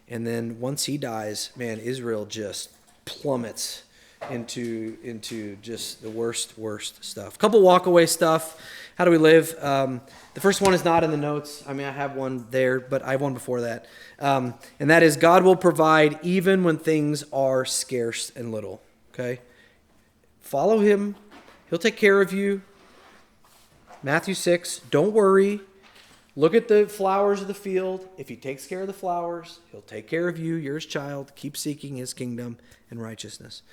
then once he dies, man, Israel just plummets into just the worst stuff. A couple walk-away stuff. How do we live? The first one is not in the notes. I mean, I have one there, but I have one before that. And that is God will provide even when things are scarce and little. Okay? Follow him. He'll take care of you. Matthew 6, don't worry. Look at the flowers of the field. If he takes care of the flowers, he'll take care of you. You're his child. Keep seeking his kingdom and righteousness.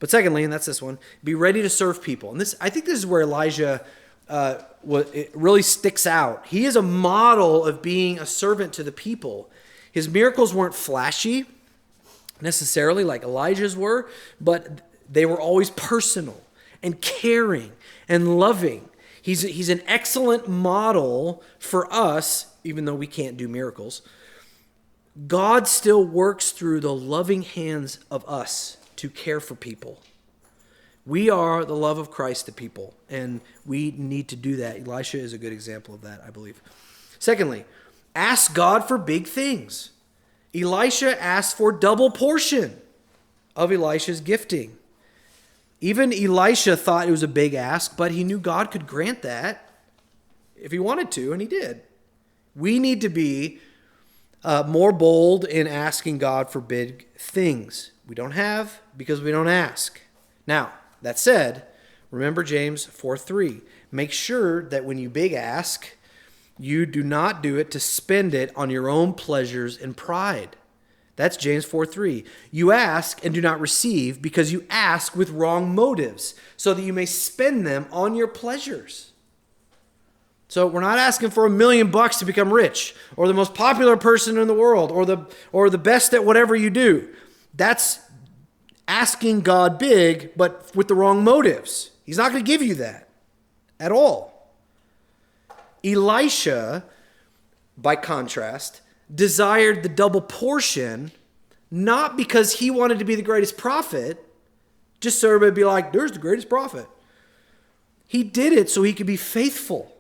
But secondly, and that's this one, be ready to serve people. And I think this is where Elijah it really sticks out. He is a model of being a servant to the people. His miracles weren't flashy necessarily like Elijah's were, but they were always personal and caring and loving. He's an excellent model for us, even though we can't do miracles. God still works through the loving hands of us to care for people. We are the love of Christ to people, and we need to do that. Elisha is a good example of that, I believe. Secondly, ask God for big things. Elisha asked for double portion of Elisha's gifting. Even Elisha thought it was a big ask, but he knew God could grant that if he wanted to, and he did. We need to be more bold in asking God for big things. We don't have because we don't ask. Now, that said, remember James 4:3. Make sure that when you big ask, you do not do it to spend it on your own pleasures and pride. That's James 4:3. You ask and do not receive because you ask with wrong motives, so that you may spend them on your pleasures. So we're not asking for $1 million to become rich, or the most popular person in the world, or the best at whatever you do. That's asking God big, but with the wrong motives. He's not going to give you that at all. Elisha, by contrast, desired the double portion, not because he wanted to be the greatest prophet, just so everybody would be like, there's the greatest prophet. He did it so he could be faithful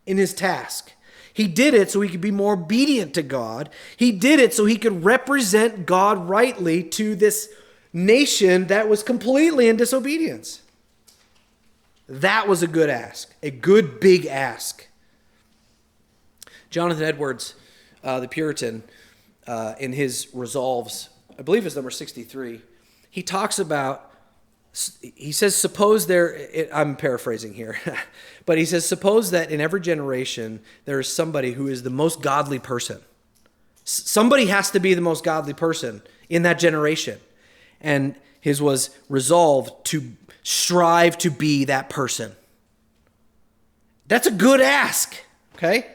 in his task. He did it so he could be more obedient to God. He did it so he could represent God rightly to this nation that was completely in disobedience. That was a good ask, a good big ask. Jonathan Edwards, the Puritan, in his Resolves, I believe it's number 63, he talks about, he says, suppose I'm paraphrasing here, but he says, suppose that in every generation there is somebody who is the most godly person. Somebody has to be the most godly person in that generation. and his was resolved to strive to be that person. That's a good ask, okay?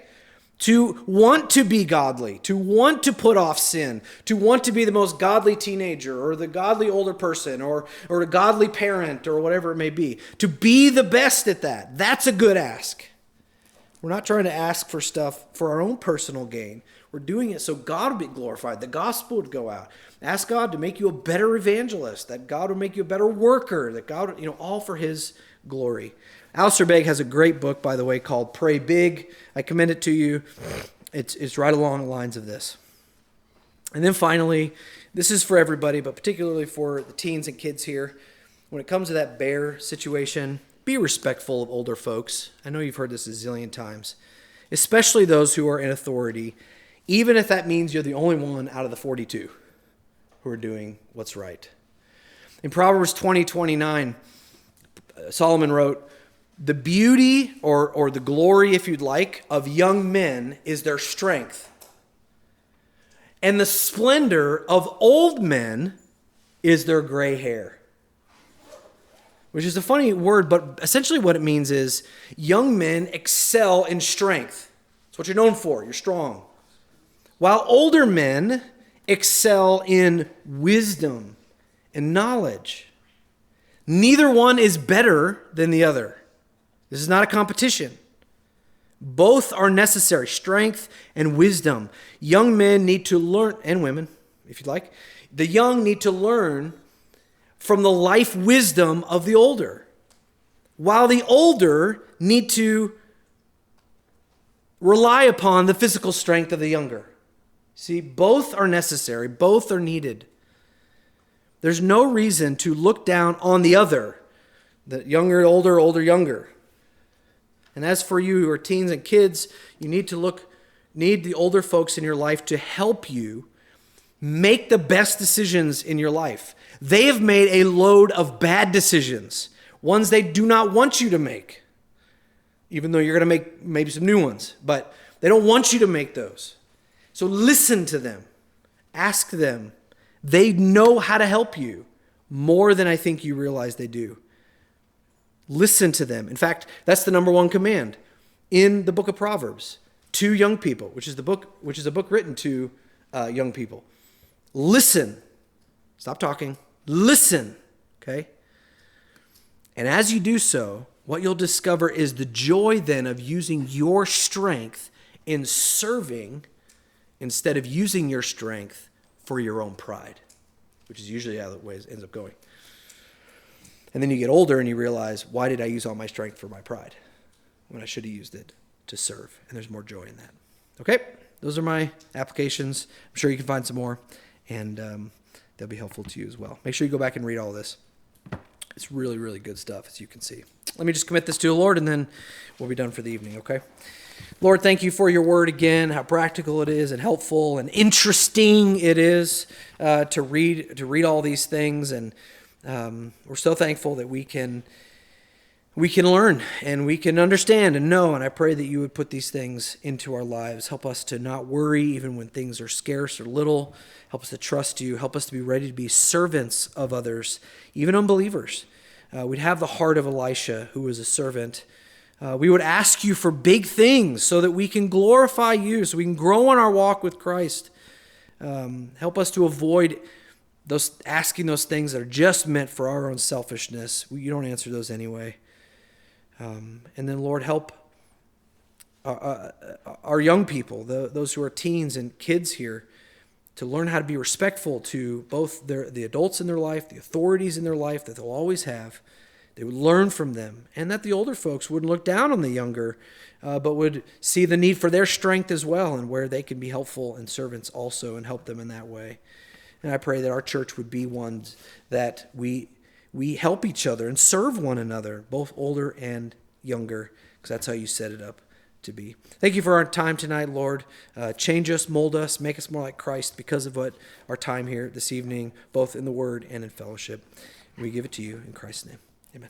To want to be godly, to want to put off sin, to want to be the most godly teenager or the godly older person or a godly parent or whatever it may be. To be the best at that. That's a good ask. We're not trying to ask for stuff for our own personal gain. We're doing it so God would be glorified, the gospel would go out. Ask God to make you a better evangelist, that God would make you a better worker, that God, all for his glory. Alistair Begg has a great book, by the way, called Pray Big. I commend it to you. It's right along the lines of this. And then finally, this is for everybody, but particularly for the teens and kids here. When it comes to that bear situation, be respectful of older folks. I know you've heard this a zillion times, especially those who are in authority, even if that means you're the only one out of the 42 who are doing what's right. In Proverbs 20:29, Solomon wrote, "The beauty or the glory, if you'd like, of young men is their strength. And the splendor of old men is their gray hair." Which is a funny word, but essentially what it means is young men excel in strength. That's what you're known for. You're strong. While older men excel in wisdom and knowledge. Neither one is better than the other. This is not a competition. Both are necessary, strength and wisdom. Young men need to learn, and women, if you'd like, the young need to learn from the life wisdom of the older, while the older need to rely upon the physical strength of the younger. See, both are necessary, both are needed. There's no reason to look down on the other, the younger, older, older, younger. And as for you who are teens and kids, you need the older folks in your life to help you make the best decisions in your life. They have made a load of bad decisions, ones they do not want you to make, even though you're going to make maybe some new ones, but they don't want you to make those. So listen to them. Ask them. They know how to help you more than I think you realize they do. Listen to them. In fact, that's the number one command in the book of Proverbs to young people, which is a book written to young people. Listen. Stop talking. Listen. Okay? And as you do so, what you'll discover is the joy then of using your strength in serving instead of using your strength for your own pride, which is usually how the way it ends up going. And then you get older and you realize, why did I use all my strength for my pride when I should have used it to serve? And there's more joy in that. Okay, those are my applications. I'm sure you can find some more, and they'll be helpful to you as well. Make sure you go back and read all this. It's really, really good stuff, as you can see. Let me just commit this to the Lord, and then we'll be done for the evening, okay? Lord, thank you for your word again, how practical it is and helpful and interesting it is to read all these things. And we're so thankful that we can learn and we can understand and know. And I pray that you would put these things into our lives. Help us to not worry even when things are scarce or little. Help us to trust you. Help us to be ready to be servants of others, even unbelievers. We'd have the heart of Elisha, who was a servant. We would ask you for big things so that we can glorify you, so we can grow in our walk with Christ. Help us to avoid asking those things that are just meant for our own selfishness. You don't answer those anyway. And then, Lord, help our young people, those who are teens and kids here, to learn how to be respectful to both the adults in their life, the authorities in their life that they'll always have. They would learn from them, and that the older folks wouldn't look down on the younger, but would see the need for their strength as well and where they can be helpful and servants also and help them in that way. And I pray that our church would be one that we help each other and serve one another, both older and younger, because that's how you set it up to be. Thank you for our time tonight, Lord. Change us, mold us, make us more like Christ because of what our time here this evening, both in the Word and in fellowship. We give it to you in Christ's name. Amen.